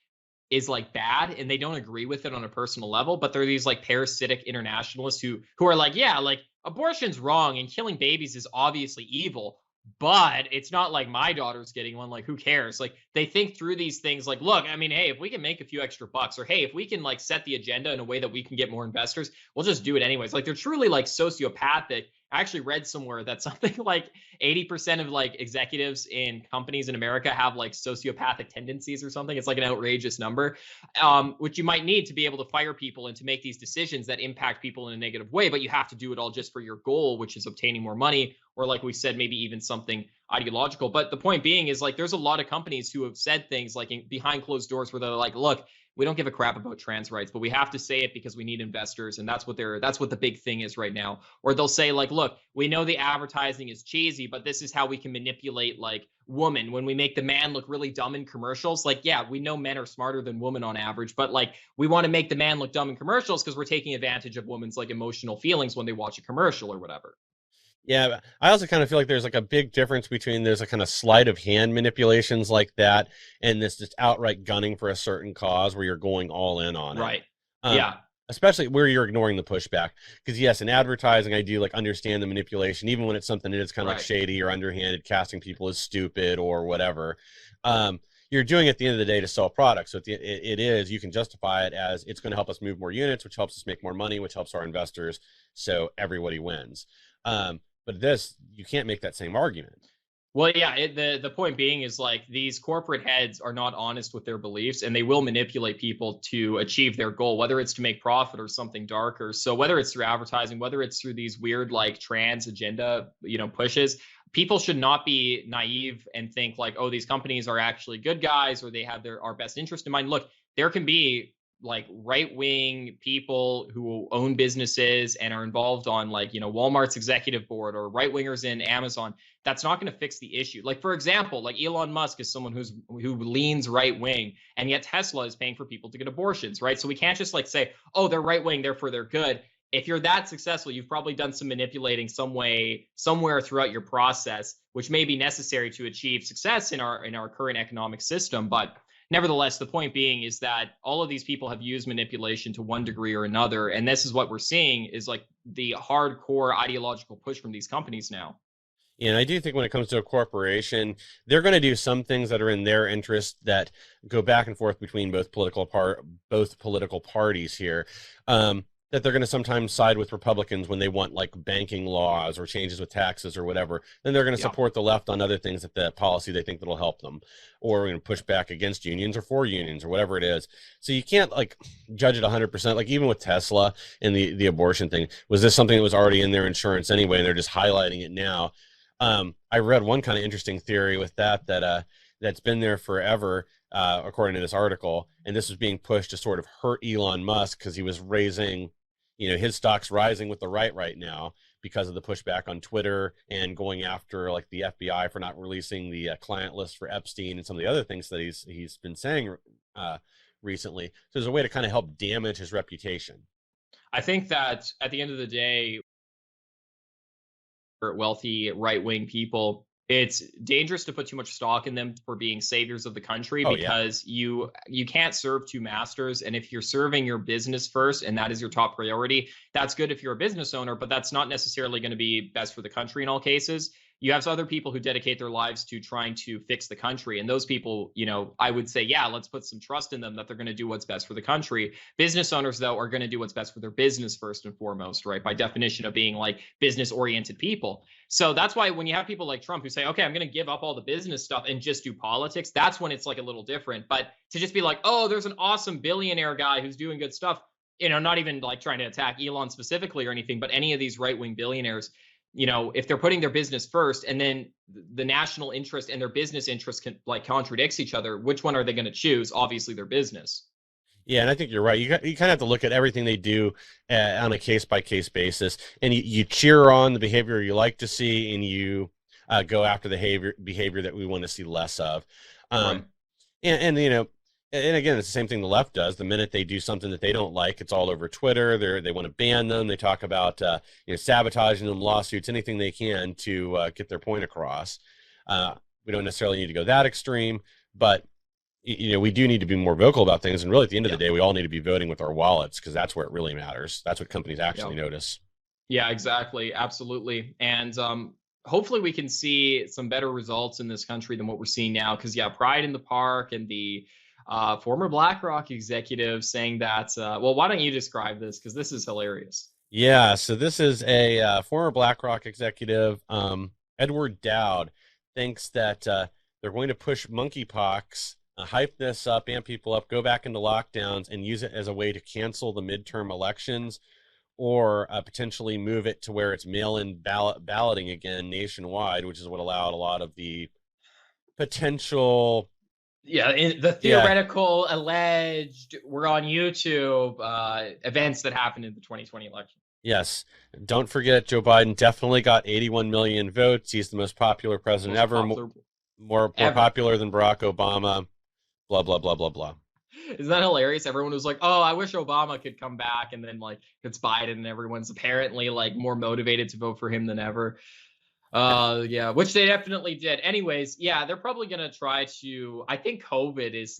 is like bad and they don't agree with it on a personal level, but they're these like parasitic internationalists who are like, yeah, like abortion's wrong and killing babies is obviously evil, but it's not like my daughter's getting one, like who cares? Like they think through these things, like, look, I mean, hey, if we can make a few extra bucks, or hey, if we can like set the agenda in a way that we can get more investors, we'll just do it anyways. Like they're truly like sociopathic. I actually read somewhere that something like 80% of like executives in companies in America have like sociopathic tendencies or something. It's like an outrageous number, which you might need to be able to fire people and to make these decisions that impact people in a negative way. But you have to do it all just for your goal, which is obtaining more money, or like we said, maybe even something ideological. But the point being is like there's a lot of companies who have said things like behind closed doors where they're like, look, we don't give a crap about trans rights, but we have to say it because we need investors, and that's what the big thing is right now. Or they'll say like, look, we know the advertising is cheesy, but this is how we can manipulate like women when we make the man look really dumb in commercials. Like, yeah, we know men are smarter than women on average, but like we want to make the man look dumb in commercials because we're taking advantage of women's like emotional feelings when they watch a commercial or whatever. Yeah, but I also kind of feel like there's like a big difference between there's a kind of sleight of hand manipulations like that, and this just outright gunning for a certain cause where you're going all in on it. Right. Um, Yeah. Especially where you're ignoring the pushback. Because yes, in advertising, I do like understand the manipulation, even when it's something that is kind of like Right. shady or underhanded, casting people as stupid or whatever. You're doing it at the end of the day to sell products. So it is, you can justify it as it's going to help us move more units, which helps us make more money, which helps our investors. So everybody wins. But this, you can't make that same argument. Well, yeah, the point being is like these corporate heads are not honest with their beliefs, and they will manipulate people to achieve their goal, whether it's to make profit or something darker. So whether it's through advertising, whether it's through these weird like trans agenda, pushes, people should not be naive and think like, oh, these companies are actually good guys or they have our best interest in mind. Look, there can be like right-wing people who own businesses and are involved on like Walmart's executive board, or right-wingers in Amazon. That's not going to fix the issue. Like for example, like Elon Musk is someone who leans right-wing, and yet Tesla is paying for people to get abortions, right? So we can't just like say, oh, they're right-wing therefore they're good. If you're that successful, you've probably done some manipulating some way somewhere throughout your process, which may be necessary to achieve success in our current economic system. But nevertheless, the point being is that all of these people have used manipulation to one degree or another, and this is what we're seeing is like the hardcore ideological push from these companies now. And I do think when it comes to a corporation, they're going to do some things that are in their interest that go back and forth between both political parties here. That they're going to sometimes side with Republicans when they want like banking laws or changes with taxes or whatever. Then they're going to Yeah. support the left on other things, that the policy they think that'll help them, or push back against unions or for unions or whatever it is. So you can't like judge it 100%. Like even with Tesla and the abortion thing, was this something that was already in their insurance anyway, and they're just highlighting it now? I read one kind of interesting theory with that's been there forever, according to this article, and this was being pushed to sort of hurt Elon Musk because he was raising, his stock's rising with the right now because of the pushback on Twitter and going after like the FBI for not releasing the client list for Epstein and some of the other things that he's been saying recently. So there's a way to kind of help damage his reputation. I think that at the end of the day, wealthy right-wing people, it's dangerous to put too much stock in them for being saviors of the country, Oh yeah. because you can't serve two masters. And if you're serving your business first and that is your top priority, that's good if you're a business owner, but that's not necessarily going to be best for the country in all cases. You have other people who dedicate their lives to trying to fix the country. And those people, I would say, yeah, let's put some trust in them that they're going to do what's best for the country. Business owners, though, are going to do what's best for their business first and foremost, right? By definition of being like business oriented people. So that's why when you have people like Trump who say, okay, I'm going to give up all the business stuff and just do politics, that's when it's like a little different. But to just be like, oh, there's an awesome billionaire guy who's doing good stuff, not even like trying to attack Elon specifically or anything, but any of these right-wing billionaires, if they're putting their business first and then the national interest and their business interest contradicts each other, which one are they going to choose? Obviously their business. Yeah, and I think you're right. You kind of have to look at everything they do on a case-by-case basis, and you cheer on the behavior you like to see, and you go after the behavior that we want to see less of. Right. And again, it's the same thing the left does. The minute they do something that they don't like, it's all over Twitter. They want to ban them. They talk about sabotaging them, lawsuits, anything they can to get their point across. We don't necessarily need to go that extreme, but we do need to be more vocal about things. And really, at the end of the day, we all need to be voting with our wallets, because that's where it really matters. That's what companies actually notice. Yeah, exactly. Absolutely. And hopefully we can see some better results in this country than what we're seeing now. Because, Pride in the Park and the former BlackRock executive saying that, why don't you describe this? Because this is hilarious. Yeah, so this is a former BlackRock executive, Edward Dowd, thinks that they're going to push monkeypox, hype this up, amp people up, go back into lockdowns, and use it as a way to cancel the midterm elections, or potentially move it to where it's mail-in balloting again nationwide, which is what allowed a lot of the potential... the theoretical, alleged, we're on YouTube, events that happened in the 2020 election. Yes. Don't forget, Joe Biden definitely got 81 million votes. He's the most popular president ever. More popular than Barack Obama. Blah, blah, blah, blah, blah. Isn't that hilarious? Everyone was like, oh, I wish Obama could come back. And then it's Biden, and everyone's apparently more motivated to vote for him than ever. Which they definitely did. Anyways, they're probably going to try to, I think COVID is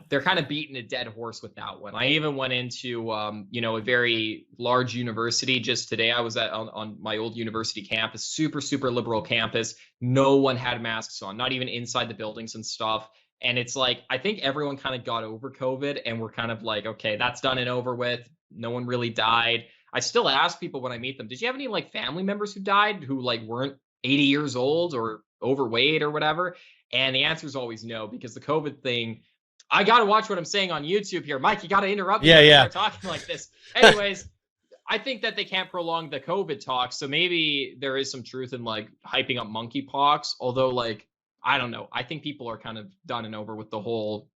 they're kind of beating a dead horse with that one. I even went into, a very large university just today. I was on my old university campus, super, super liberal campus. No one had masks on, not even inside the buildings and stuff. And it's I think everyone kind of got over COVID, and we're kind of okay, that's done and over with. No one really died. I still ask people when I meet them, did you have any family members who died who weren't 80 years old or overweight or whatever? And the answer is always no, because the COVID thing, I got to watch what I'm saying on YouTube here. Mike, you got to interrupt me when I start talking like this. Anyways, I think that they can't prolong the COVID talk. So maybe there is some truth in hyping up monkeypox. Although I don't know. I think people are kind of done and over with the whole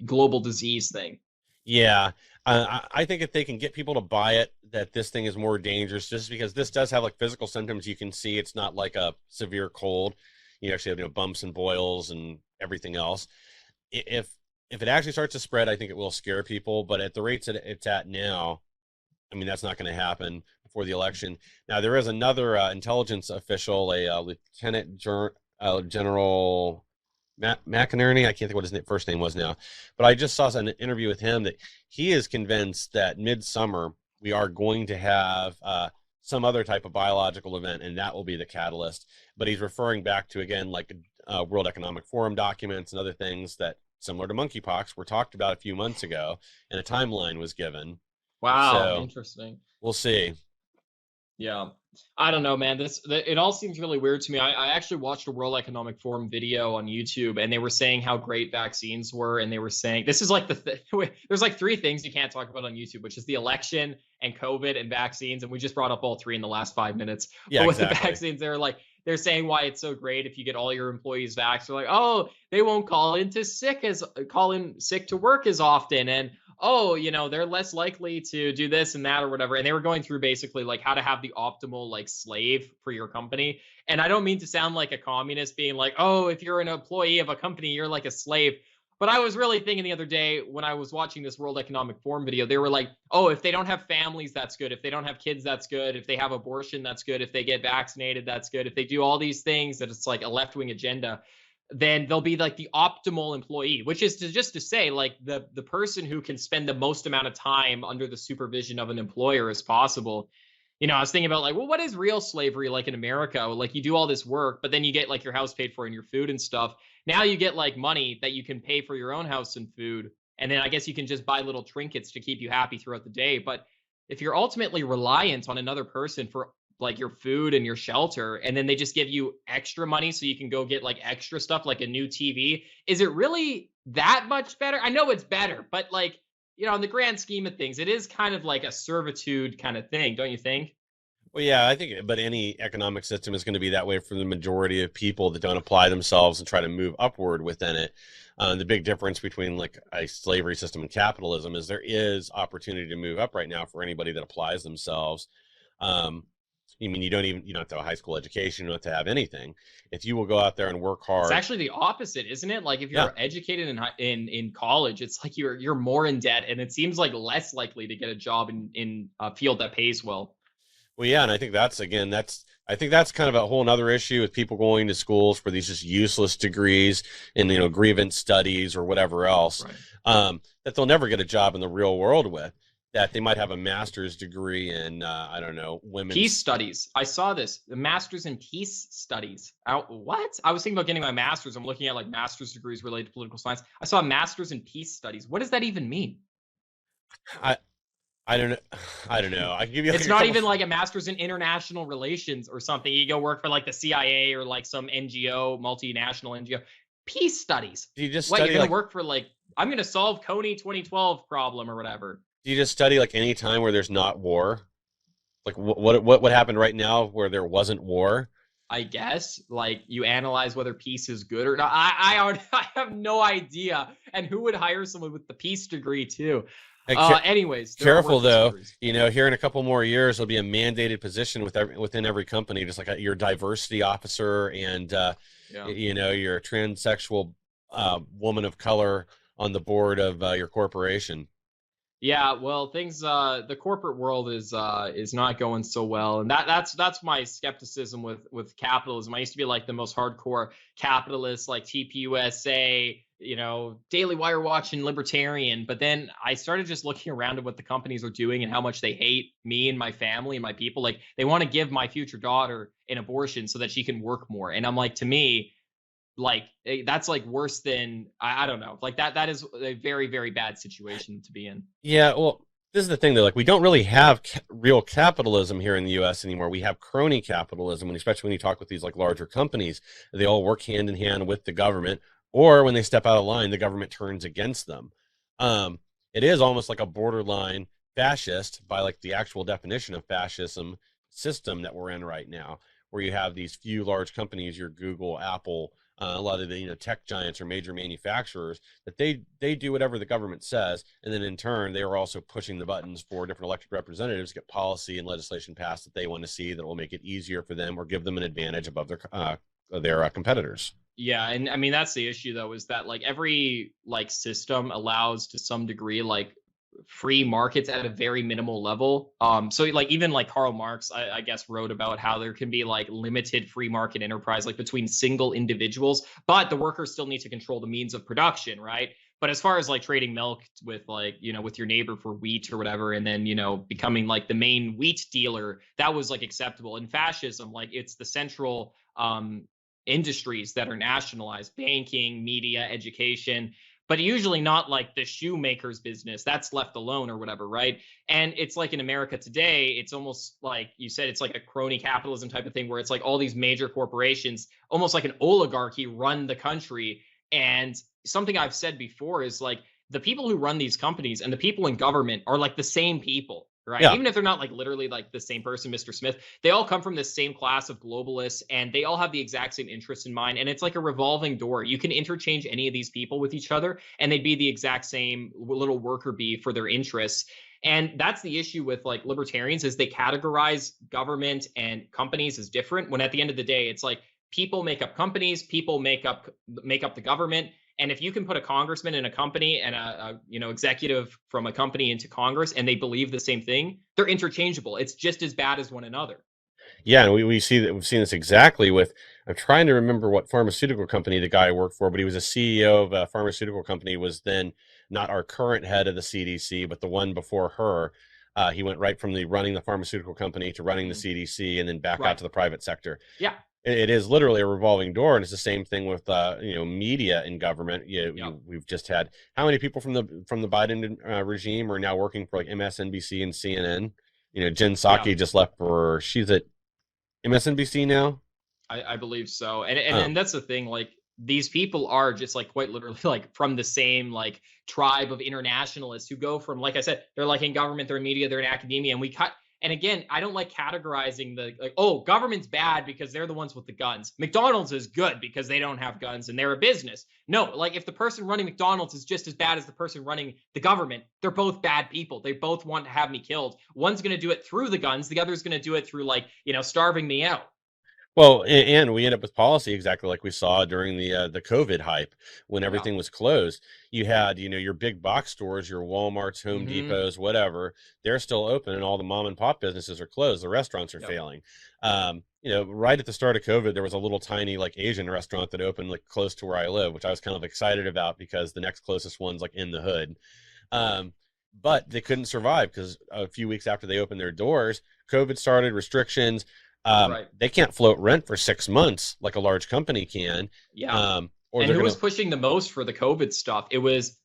global disease thing. Yeah. I think if they can get people to buy it, that this thing is more dangerous, just because this does have physical symptoms you can see. It's not like a severe cold. You actually have bumps and boils and everything else. If it actually starts to spread, I think it will scare people. But at the rates that it's at now, I mean, that's not going to happen before the election. Now, there is another intelligence official, a Lieutenant General McInerney. I can't think what his first name was now. But I just saw an interview with him that he is convinced that midsummer we are going to have some other type of biological event, and that will be the catalyst. But he's referring back to, again, World Economic Forum documents and other things that, similar to monkeypox, were talked about a few months ago, and a timeline was given. Wow, so, interesting. We'll see. Yeah. I don't know, man. It all seems really weird to me. I actually watched a World Economic Forum video on YouTube, and they were saying how great vaccines were, and they were saying this is there's three things you can't talk about on YouTube, which is the election and COVID and vaccines, and we just brought up all three in the last 5 minutes. Yeah, but with exactly. The vaccines, they're saying why it's so great if you get all your employees vaxxed. They're oh, they won't call in sick to work as often, and they're less likely to do this and that or whatever. And they were going through basically how to have the optimal slave for your company. And I don't mean to sound like a communist being oh, if you're an employee of a company, you're like a slave. But I was really thinking the other day when I was watching this World Economic Forum video, they were like, oh, if they don't have families, that's good. If they don't have kids, that's good. If they have abortion, that's good. If they get vaccinated, that's good. If they do all these things that it's like a left-wing agenda, then they'll be like the optimal employee, which is just to say like the person who can spend the most amount of time under the supervision of an employer as possible. I was thinking about like, well, what is real slavery like in America? Like you do all this work, but then you get like your house paid for and your food and stuff. Now you get like money that you can pay for your own house and food. And then I guess you can just buy little trinkets to keep you happy throughout the day. But if you're ultimately reliant on another person for like your food and your shelter, and then they just give you extra money so you can go get like extra stuff like a new TV, is it really that much better? I know it's better, but like, in the grand scheme of things, it is kind of like a servitude kind of thing, don't you think? Well, yeah, I think, but any economic system is going to be that way for the majority of people that don't apply themselves and try to move upward within it. The big difference between like a slavery system and capitalism is there is opportunity to move up right now for anybody that applies themselves. You don't have to have a high school education, you don't have to have anything. If you will go out there and work hard. It's actually the opposite, isn't it? Like if you're educated in college, it's like you're more in debt, and it seems like less likely to get a job in a field that pays well. Well, yeah, and I think that's kind of a whole nother issue with people going to schools for these just useless degrees in grievance studies or whatever else, right. That they'll never get a job in the real world with. That they might have a master's degree in, I don't know, women's peace studies. I saw this, the master's in peace studies. What? I was thinking about getting my master's. I'm looking at like master's degrees related to political science. I saw a master's in peace studies. What does that even mean? I don't know. I don't know. I can give you. It's not even like a master's in international relations or something. You go work for like the CIA or like some NGO, multinational NGO. Peace studies. Do you just what? Study You're gonna work for like I'm gonna solve Crony 2012 problem or whatever. Do you just study like any time where there's not war? Like what happened right now where there wasn't war? I guess like you analyze whether peace is good or not. I have no idea. And who would hire someone with the peace degree too? Anyways, careful though. Here in a couple more years, there'll be a mandated position within every company, just like your diversity officer and your transsexual woman of color on the board of your corporation. Yeah, well, things the corporate world is not going so well, and that's my skepticism with capitalism. I used to be like the most hardcore capitalist, like TPUSA, Daily Wire Watch and libertarian. But then I started just looking around at what the companies are doing and how much they hate me and my family and my people. Like they want to give my future daughter an abortion so that she can work more, and I'm like, to me, like that's like worse than I don't know, like that is a very, very bad situation to be in. Yeah, well, this is the thing though, like we don't really have real capitalism here in the US anymore. We have crony capitalism, and especially when you talk with these like larger companies, they all work hand in hand with the government, or when they step out of line, the government turns against them. It is almost like a borderline fascist by like the actual definition of fascism system that we're in right now, where you have these few large companies, your Google, Apple, a lot of the tech giants or major manufacturers, that they do whatever the government says, and then in turn they are also pushing the buttons for different elected representatives to get policy and legislation passed that they want to see that will make it easier for them or give them an advantage above their competitors. Yeah, and I mean that's the issue though, is that like every like system allows to some degree like free markets at a very minimal level. So like even like Karl Marx, I guess, wrote about how there can be like limited free market enterprise like between single individuals, but the workers still need to control the means of production, right? But as far as like trading milk with like, with your neighbor for wheat or whatever, and then, becoming like the main wheat dealer, that was like acceptable. In fascism, like it's the central industries that are nationalized: banking, media, education, but usually not like the shoemaker's business that's left alone or whatever, right? And it's like in America today, it's almost like you said, it's like a crony capitalism type of thing where it's like all these major corporations, almost like an oligarchy, run the country. And something I've said before is like the people who run these companies and the people in government are like the same people, right? Yeah. Even if they're not like literally like the same person, Mr. Smith, they all come from this same class of globalists and they all have the exact same interests in mind. And it's like a revolving door. You can interchange any of these people with each other and they'd be the exact same little worker bee for their interests. And that's the issue with like libertarians, is they categorize government and companies as different, when at the end of the day, it's like people make up companies, people make up the government. And if you can put a congressman in a company and a executive from a company into Congress and they believe the same thing, they're interchangeable. It's just as bad as one another. Yeah, and we see that we've seen this exactly with. I'm trying to remember what pharmaceutical company the guy worked for, but he was a CEO of a pharmaceutical company. Was then not our current head of the CDC, but the one before her. He went right from the running the pharmaceutical company to running the CDC, and then back out Right. to the private sector. Yeah. It is literally a revolving door, and it's the same thing with media and government. We've just had how many people from the Biden regime are now working for like MSNBC and CNN. Jen Psaki just left she's at MSNBC now. I believe so. And that's the thing, like these people are just like quite literally like from the same like tribe of internationalists who go from, like I said, they're like in government, they're in media, they're in academia, and we cut. And again, I don't like categorizing the like, oh, government's bad because they're the ones with the guns. McDonald's is good because they don't have guns and they're a business. No, like if the person running McDonald's is just as bad as the person running the government, they're both bad people. They both want to have me killed. One's going to do it through the guns. The other's going to do it through like, starving me out. Well, and we end up with policy exactly like we saw during the COVID hype when everything was closed. You had, your big box stores, your Walmarts, Home Depots, whatever. They're still open, and all the mom and pop businesses are closed. The restaurants are failing. Right at the start of COVID, there was a little tiny like Asian restaurant that opened like close to where I live, which I was kind of excited about because the next closest one's like in the hood. But they couldn't survive because a few weeks after they opened their doors, COVID started, restrictions. They can't float rent for 6 months like a large company can. Yeah. And who was pushing the most for the COVID stuff? It was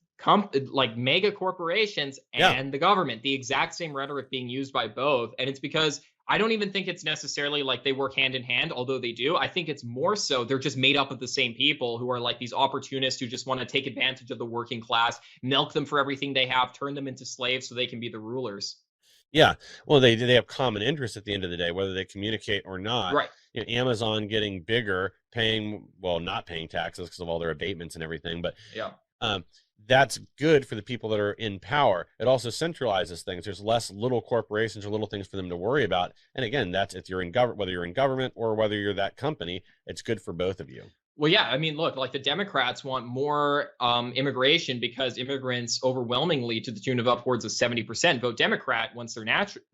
like mega corporations and the government, the exact same rhetoric being used by both. And it's because I don't even think it's necessarily like they work hand in hand, although they do. I think it's more so they're just made up of the same people who are like these opportunists who just want to take advantage of the working class, milk them for everything they have, turn them into slaves so they can be the rulers. Yeah, well, they have common interests at the end of the day, whether they communicate or not. Right. Amazon getting bigger, not paying taxes because of all their abatements and everything, but that's good for the people that are in power. It also centralizes things. There's less little corporations or little things for them to worry about. And again, that's if you're in government, whether you're in government or whether you're that company, it's good for both of you. Well, yeah, I mean, look, like the Democrats want more immigration because immigrants overwhelmingly to the tune of upwards of 70% vote Democrat once they're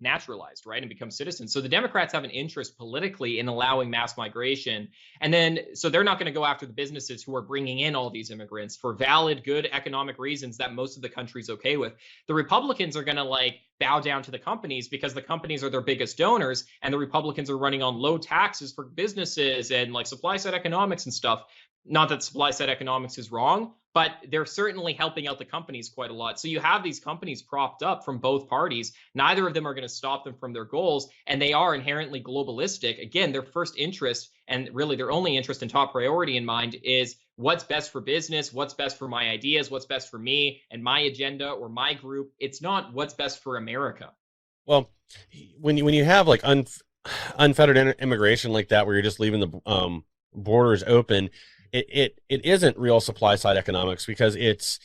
naturalized, right, and become citizens. So the Democrats have an interest politically in allowing mass migration. And then so they're not going to go after the businesses who are bringing in all these immigrants for valid, good economic reasons that most of the country's okay with. The Republicans are going to like bow down to the companies because the companies are their biggest donors, and the Republicans are running on low taxes for businesses and like supply side economics and stuff. Not that supply side economics is wrong, but they're certainly helping out the companies quite a lot. So you have these companies propped up from both parties. Neither of them are going to stop them from their goals, and they are inherently globalistic. Again, their first interest, and really their only interest and top priority in mind, is what's best for business, what's best for my ideas, what's best for me and my agenda or my group. It's not what's best for America. Well, when you have like unfettered immigration like that, where you're just leaving the borders open, it isn't real supply side economics because it's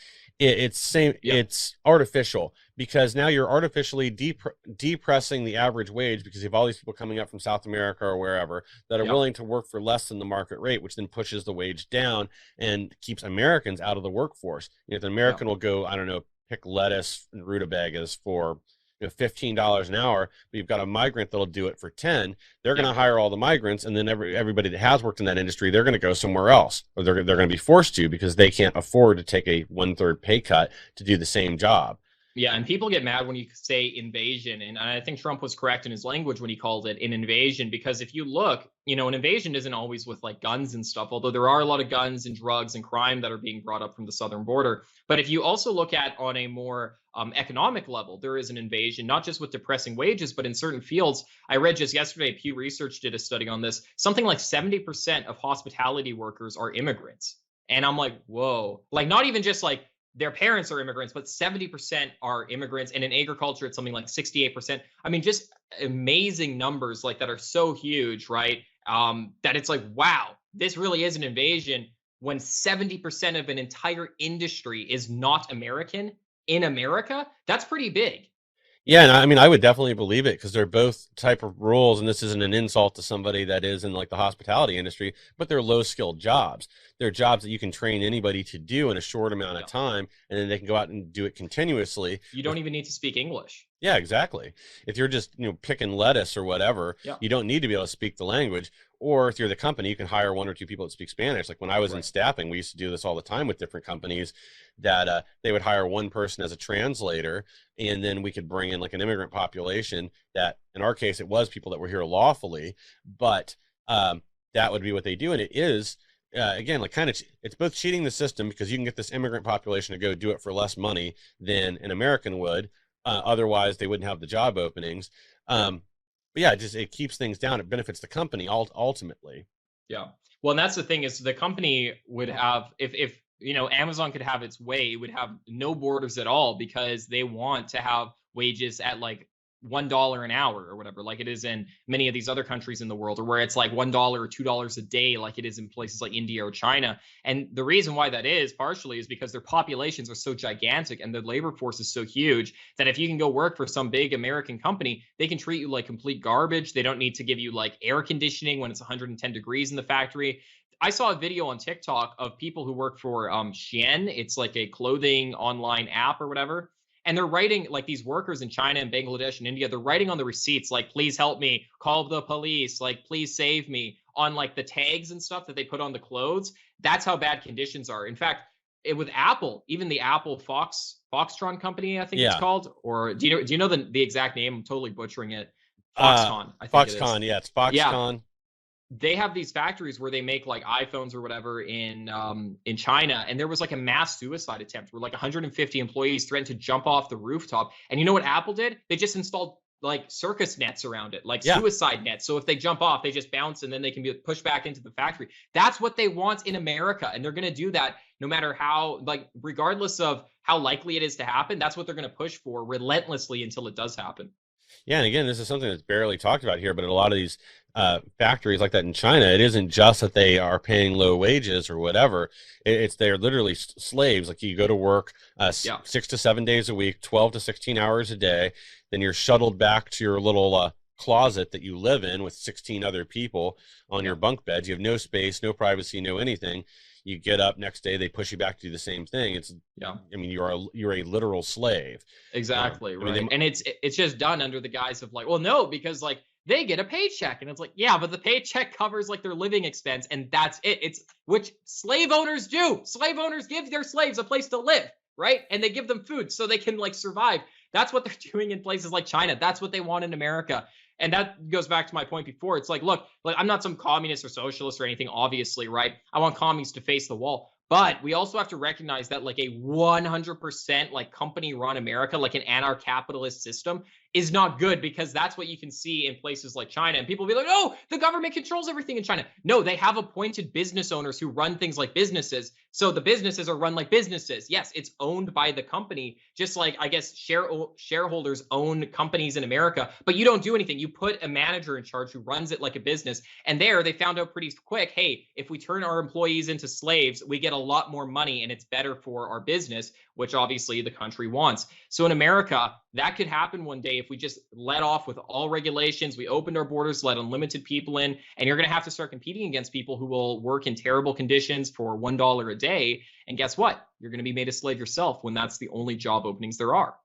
artificial, because now you're artificially depressing the average wage because you have all these people coming up from South America or wherever that are willing to work for less than the market rate, which then pushes the wage down and keeps Americans out of the workforce. The American will go, I don't know, pick lettuce and rutabagas for $15 an hour, but you've got a migrant that'll do it for 10. They're going to hire all the migrants, and then everybody that has worked in that industry, they're going to go somewhere else, or they're going to be forced to because they can't afford to take a 1/3 pay cut to do the same job. Yeah, and people get mad when you say invasion, and I think Trump was correct in his language when he called it an invasion, because if you look, an invasion isn't always with like guns and stuff, although there are a lot of guns and drugs and crime that are being brought up from the southern border. But if you also look at on a more economic level, there is an invasion, not just with depressing wages, but in certain fields. I read just yesterday, Pew Research did a study on this. Something like 70% of hospitality workers are immigrants. And I'm like, whoa, like not even just like their parents are immigrants, but 70% are immigrants. And in agriculture, it's something like 68%. I mean, just amazing numbers like that are so huge, right? That it's like, wow, this really is an invasion when 70% of an entire industry is not American in America. That's pretty big. Yeah, and I mean, I would definitely believe it because they're both type of roles, and this isn't an insult to somebody that is in like the hospitality industry, but they're low skilled jobs. They're jobs that you can train anybody to do in a short amount of Yeah. time, and then they can go out and do it continuously. You don't even need to speak English. Yeah, exactly. If you're just, picking lettuce or whatever, Yeah. you don't need to be able to speak the language. Or if you're the company, you can hire one or two people that speak Spanish. Like when I was in Right. staffing, we used to do this all the time with different companies that they would hire one person as a translator, and then we could bring in like an immigrant population that, in our case, it was people that were here lawfully, but that would be what they do. And it is, again, like kind of, it's both cheating the system because you can get this immigrant population to go do it for less money than an American would. Otherwise, they wouldn't have the job openings. But yeah, it keeps things down. It benefits the company ultimately. Yeah. Well, and that's the thing is the company would have, if Amazon could have its way, it would have no borders at all because they want to have wages at like $1 an hour or whatever, like it is in many of these other countries in the world, or where it's like $1 or $2 a day, like it is in places like India or China. And the reason why that is partially is because their populations are so gigantic and the labor force is so huge that if you can go work for some big American company, they can treat you like complete garbage. They don't need to give you like air conditioning when it's 110 degrees in the factory. I saw a video on TikTok of people who work for Shein. It's like a clothing online app or whatever. And they're writing, like these workers in China and Bangladesh and India, they're writing on the receipts, like, please help me, call the police, like, please save me, on like the tags and stuff that they put on the clothes. That's how bad conditions are. In fact, with Apple, even the Apple Foxtron company, I think it's called, or do you know the exact name? I'm totally butchering it. Foxconn, I think it is. Foxconn, yeah, it's Foxconn. Yeah. They have these factories where they make like iPhones or whatever in China, and there was like a mass suicide attempt where like 150 employees threatened to jump off the rooftop. And you know what Apple did? They just installed like circus nets around it, like suicide nets. So if they jump off, they just bounce and then they can be pushed back into the factory. That's what they want in America, and they're going to do that no matter how, like, regardless of how likely it is to happen. That's what they're going to push for relentlessly until it does happen. Yeah, and again, this is something that's barely talked about here, but in a lot of these factories like that in China, it isn't just that they are paying low wages or whatever. It's they're literally slaves. Like you go to work 6 to 7 days a week, 12 to 16 hours a day. Then you're shuttled back to your little closet that you live in with 16 other people on your bunk beds. You have no space, no privacy, no anything. You get up next day, they push you back to do the same thing. It's I mean, you're a literal slave. Exactly, right. I mean, and it's just done under the guise of like, well, no, because like they get a paycheck, and it's like, yeah, but the paycheck covers like their living expense, and that's it. It's which slave owners do. Slave owners give their slaves a place to live, right? And they give them food so they can like survive. That's what they're doing in places like China. That's what they want in America. And that goes back to my point before. It's like, look, like I'm not some communist or socialist or anything, obviously, right? I want commies to face the wall. But we also have to recognize that like a 100% like company run America, like an anarcho-capitalist system, is not good, because that's what you can see in places like China. And people will be like, oh, the government controls everything in China. No, they have appointed business owners who run things like businesses. So the businesses are run like businesses. Yes, it's owned by the company, just like I guess shareholders own companies in America, but you don't do anything. You put a manager in charge who runs it like a business. And there they found out pretty quick, hey, if we turn our employees into slaves, we get a lot more money and it's better for our business, which obviously the country wants. So in America, that could happen one day if we just let off with all regulations. We opened our borders, let unlimited people in, and you're going to have to start competing against people who will work in terrible conditions for $1 a day. And guess what? You're going to be made a slave yourself when that's the only job openings there are.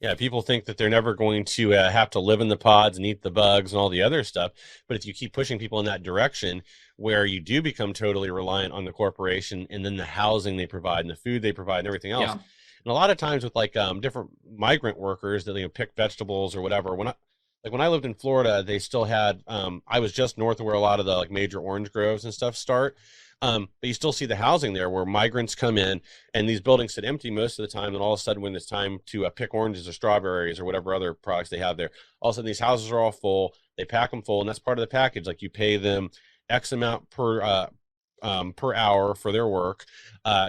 Yeah, people think that they're never going to have to live in the pods and eat the bugs and all the other stuff. But if you keep pushing people in that direction, where you do become totally reliant on the corporation and then the housing they provide and the food they provide and everything else. And a lot of times with like different migrant workers that pick vegetables or whatever. When I lived in Florida, they still had I was just north of where a lot of the like major orange groves and stuff start. But you still see the housing there where migrants come in and these buildings sit empty most of the time. And all of a sudden, when it's time to pick oranges or strawberries or whatever other products they have there, all of a sudden these houses are all full. They pack them full, and that's part of the package. Like you pay them X amount per hour for their work.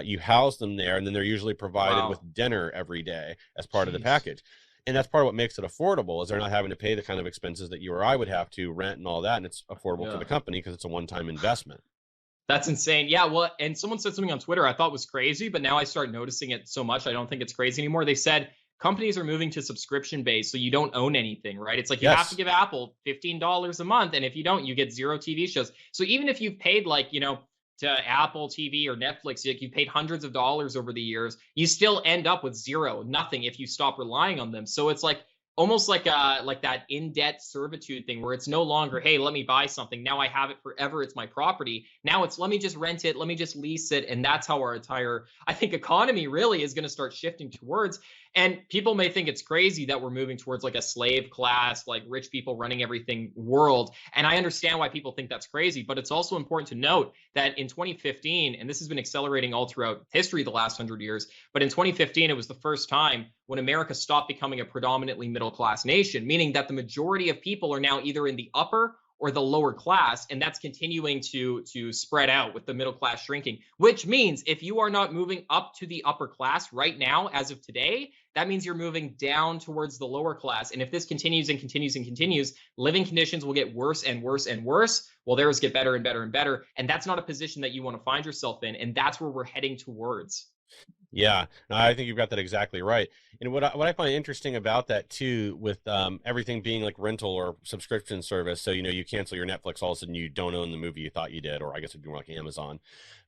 You house them there, and then they're usually provided with dinner every day as part of the package. And that's part of what makes it affordable, is they're not having to pay the kind of expenses that you or I would have to rent and all that. And it's affordable to the company because it's a one-time investment. That's insane. Yeah, well, and someone said something on Twitter I thought was crazy, but now I start noticing it so much I don't think it's crazy anymore. They said companies are moving to subscription based, so you don't own anything, right? It's like you have Yes. to give Apple $15 a month, and if you don't, you get 0 TV shows. So even if you've paid like, to Apple TV or Netflix, like you paid hundreds of dollars over the years, you still end up with zero, nothing if you stop relying on them. So it's like almost like that in-debt servitude thing where it's no longer, hey, let me buy something. Now I have it forever. It's my property. Now it's let me just rent it. Let me just lease it. And that's how our entire, I think, economy really is going to start shifting towards. And people may think it's crazy that we're moving towards like a slave class, like rich people running everything world. And I understand why people think that's crazy, but it's also important to note that in 2015, and this has been accelerating all throughout history the last 100 years, but in 2015, it was the first time when America stopped becoming a predominantly middle class nation, meaning that the majority of people are now either in the upper or the lower class, and that's continuing to spread out with the middle class shrinking, which means if you are not moving up to the upper class right now, as of today, that means you're moving down towards the lower class. And if this continues and continues and continues, living conditions will get worse and worse and worse, while theirs get better and better and better. And that's not a position that you want to find yourself in. And that's where we're heading towards. Yeah, no, I think you've got that exactly right. And what I find interesting about that too, with everything being like rental or subscription service, so you cancel your Netflix, all of a sudden you don't own the movie you thought you did, or I guess it'd be more like Amazon.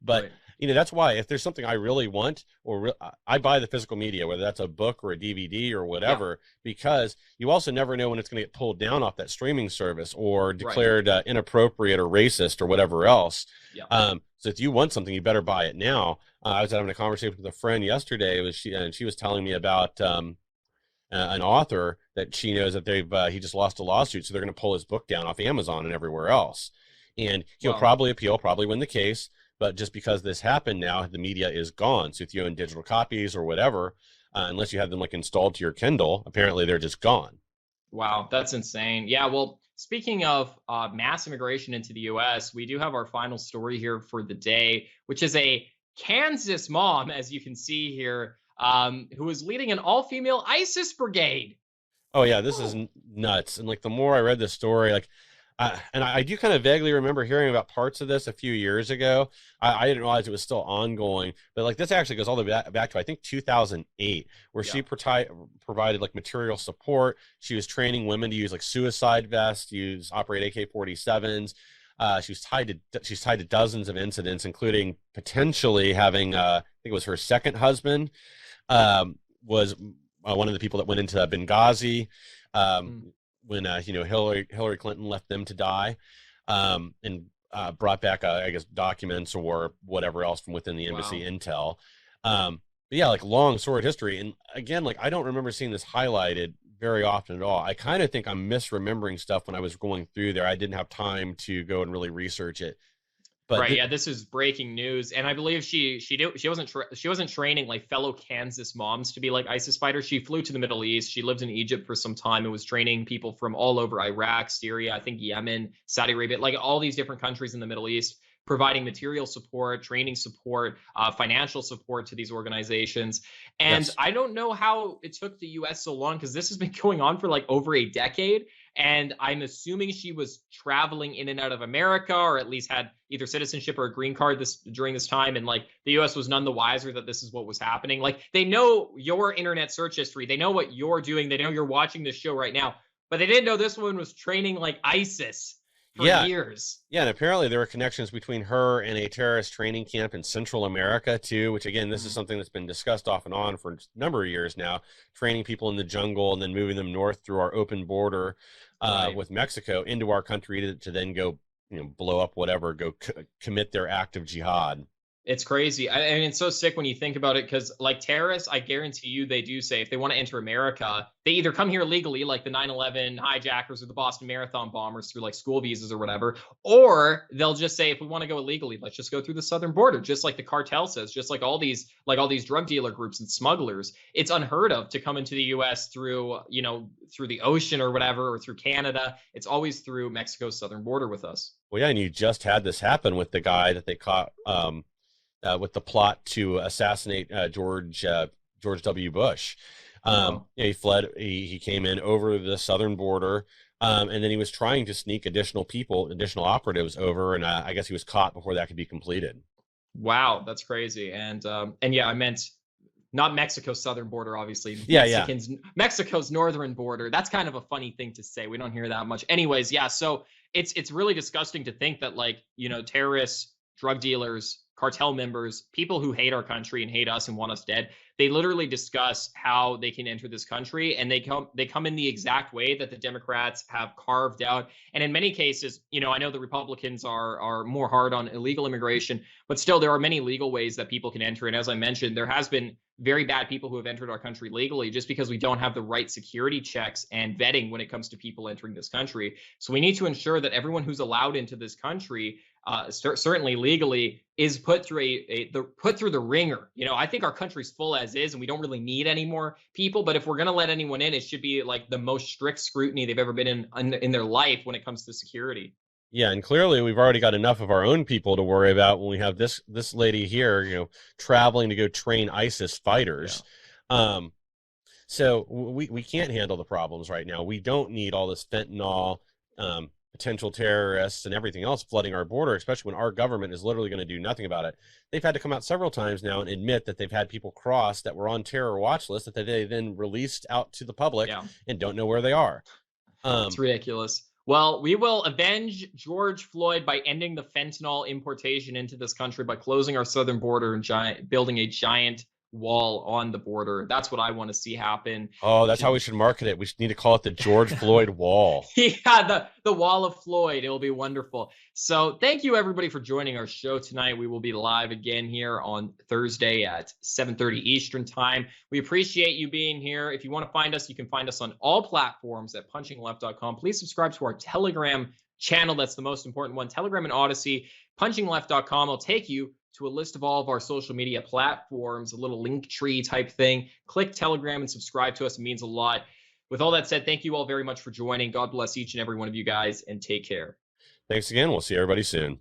But Right. that's why if there's something I really want, or I buy the physical media, whether that's a book or a DVD or whatever, because you also never know when it's going to get pulled down off that streaming service or declared inappropriate or racist or whatever else. Yeah. So if you want something, you better buy it now. I was having a conversation with a friend yesterday. She was telling me about an author that she knows that he just lost a lawsuit, so they're going to pull his book down off Amazon and everywhere else. And he'll probably appeal, probably win the case, but just because this happened now, the media is gone. So if you own digital copies or whatever, unless you have them like installed to your Kindle, apparently they're just gone. Wow, that's insane. Yeah, well, speaking of mass immigration into the US, we do have our final story here for the day, which is a Kansas mom, as you can see here, who is leading an all-female ISIS brigade. Oh yeah, this is nuts. And like the more I read this story, like, and I do kind of vaguely remember hearing about parts of this a few years ago. I didn't realize it was still ongoing, but like this actually goes all the way back to I think 2008, where she provided like material support. She was training women to use like suicide vests, operate AK-47s. She's tied to dozens of incidents, including potentially having I think it was her second husband was one of the people that went into Benghazi when Hillary Clinton left them to die, and brought back I guess documents or whatever else from within the embassy intel. But yeah, like long sordid history, and again, like I don't remember seeing this highlighted very often at all. I kind of think I'm misremembering stuff when I was going through there. I didn't have time to go and really research it. But yeah, this is breaking news, and I believe she wasn't training like fellow Kansas moms to be like ISIS fighters. She flew to the Middle East. She lived in Egypt for some time and was training people from all over Iraq, Syria, I think Yemen, Saudi Arabia, like all these different countries in the Middle East, providing material support, training support, financial support to these organizations. And I don't know how it took the U.S. so long, because this has been going on for like over a decade. And I'm assuming she was traveling in and out of America, or at least had either citizenship or a green card during this time. And like the US was none the wiser that this is what was happening. Like they know your internet search history. They know what you're doing. They know you're watching this show right now, but they didn't know this woman was training like ISIS for years. Yeah, and apparently there were connections between her and a terrorist training camp in Central America too, which again, this is something that's been discussed off and on for a number of years now, training people in the jungle and then moving them north through our open border with Mexico into our country to then go, blow up whatever, commit their act of jihad. It's crazy. And it's so sick when you think about it, because like terrorists, I guarantee you, they do say if they want to enter America, they either come here legally, like the 9/11 hijackers or the Boston Marathon bombers through like school visas or whatever, or they'll just say, if we want to go illegally, let's just go through the southern border, just like the cartel says, just like all these drug dealer groups and smugglers. It's unheard of to come into the U.S. through the ocean or whatever, or through Canada. It's always through Mexico's southern border with us. Well, yeah, and you just had this happen with the guy that they caught with the plot to assassinate George W. Bush. He fled. He came in over the southern border, and then he was trying to sneak additional operatives over, and I guess he was caught before that could be completed. Wow, that's crazy. And yeah, I meant not Mexico's southern border, obviously. Yeah. Mexico's northern border. That's kind of a funny thing to say. We don't hear that much. Anyways, yeah. So it's really disgusting to think that, like, you know, terrorists, drug dealers, cartel members, people who hate our country and hate us and want us dead, they literally discuss how they can enter this country, and they come in the exact way that the Democrats have carved out. And in many cases, you know, I know the Republicans are more hard on illegal immigration, but still there are many legal ways that people can enter. And as I mentioned, there has been very bad people who have entered our country legally just because we don't have the right security checks and vetting when it comes to people entering this country. So we need to ensure that everyone who's allowed into this country, certainly legally, is put through put through the ringer. You know, I think our country's full as is, and we don't really need any more people. But if we're going to let anyone in, it should be like the most strict scrutiny they've ever been in their life when it comes to security. Yeah, and clearly we've already got enough of our own people to worry about when we have this lady here, you know, traveling to go train ISIS fighters. Yeah. So we can't handle the problems right now. We don't need all this fentanyl, potential terrorists, and everything else flooding our border, especially when our government is literally going to do nothing about it. They've had to come out several times now and admit that they've had people cross that were on terror watch lists that they then released out to the public and don't know where they are. It's ridiculous. Well, we will avenge George Floyd by ending the fentanyl importation into this country by closing our southern border and building a giant wall on the border. That's what I want to see happen. Oh, that's how we should market it. We should need to call it the George Floyd Wall. Yeah, the wall of Floyd. It'll be wonderful. So thank you, everybody, for joining our show tonight. We will be live again here on Thursday at 7:30 Eastern time. We appreciate you being here. If you want to find us, you can find us on all platforms at punchingleft.com. Please subscribe to our Telegram channel. That's the most important one. Telegram and Odyssey. Punchingleft.com will take you to a list of all of our social media platforms, a little link tree type thing. Click Telegram and subscribe to us. It means a lot. With all that said, thank you all very much for joining. God bless each and every one of you guys, and take care. Thanks again. We'll see everybody soon.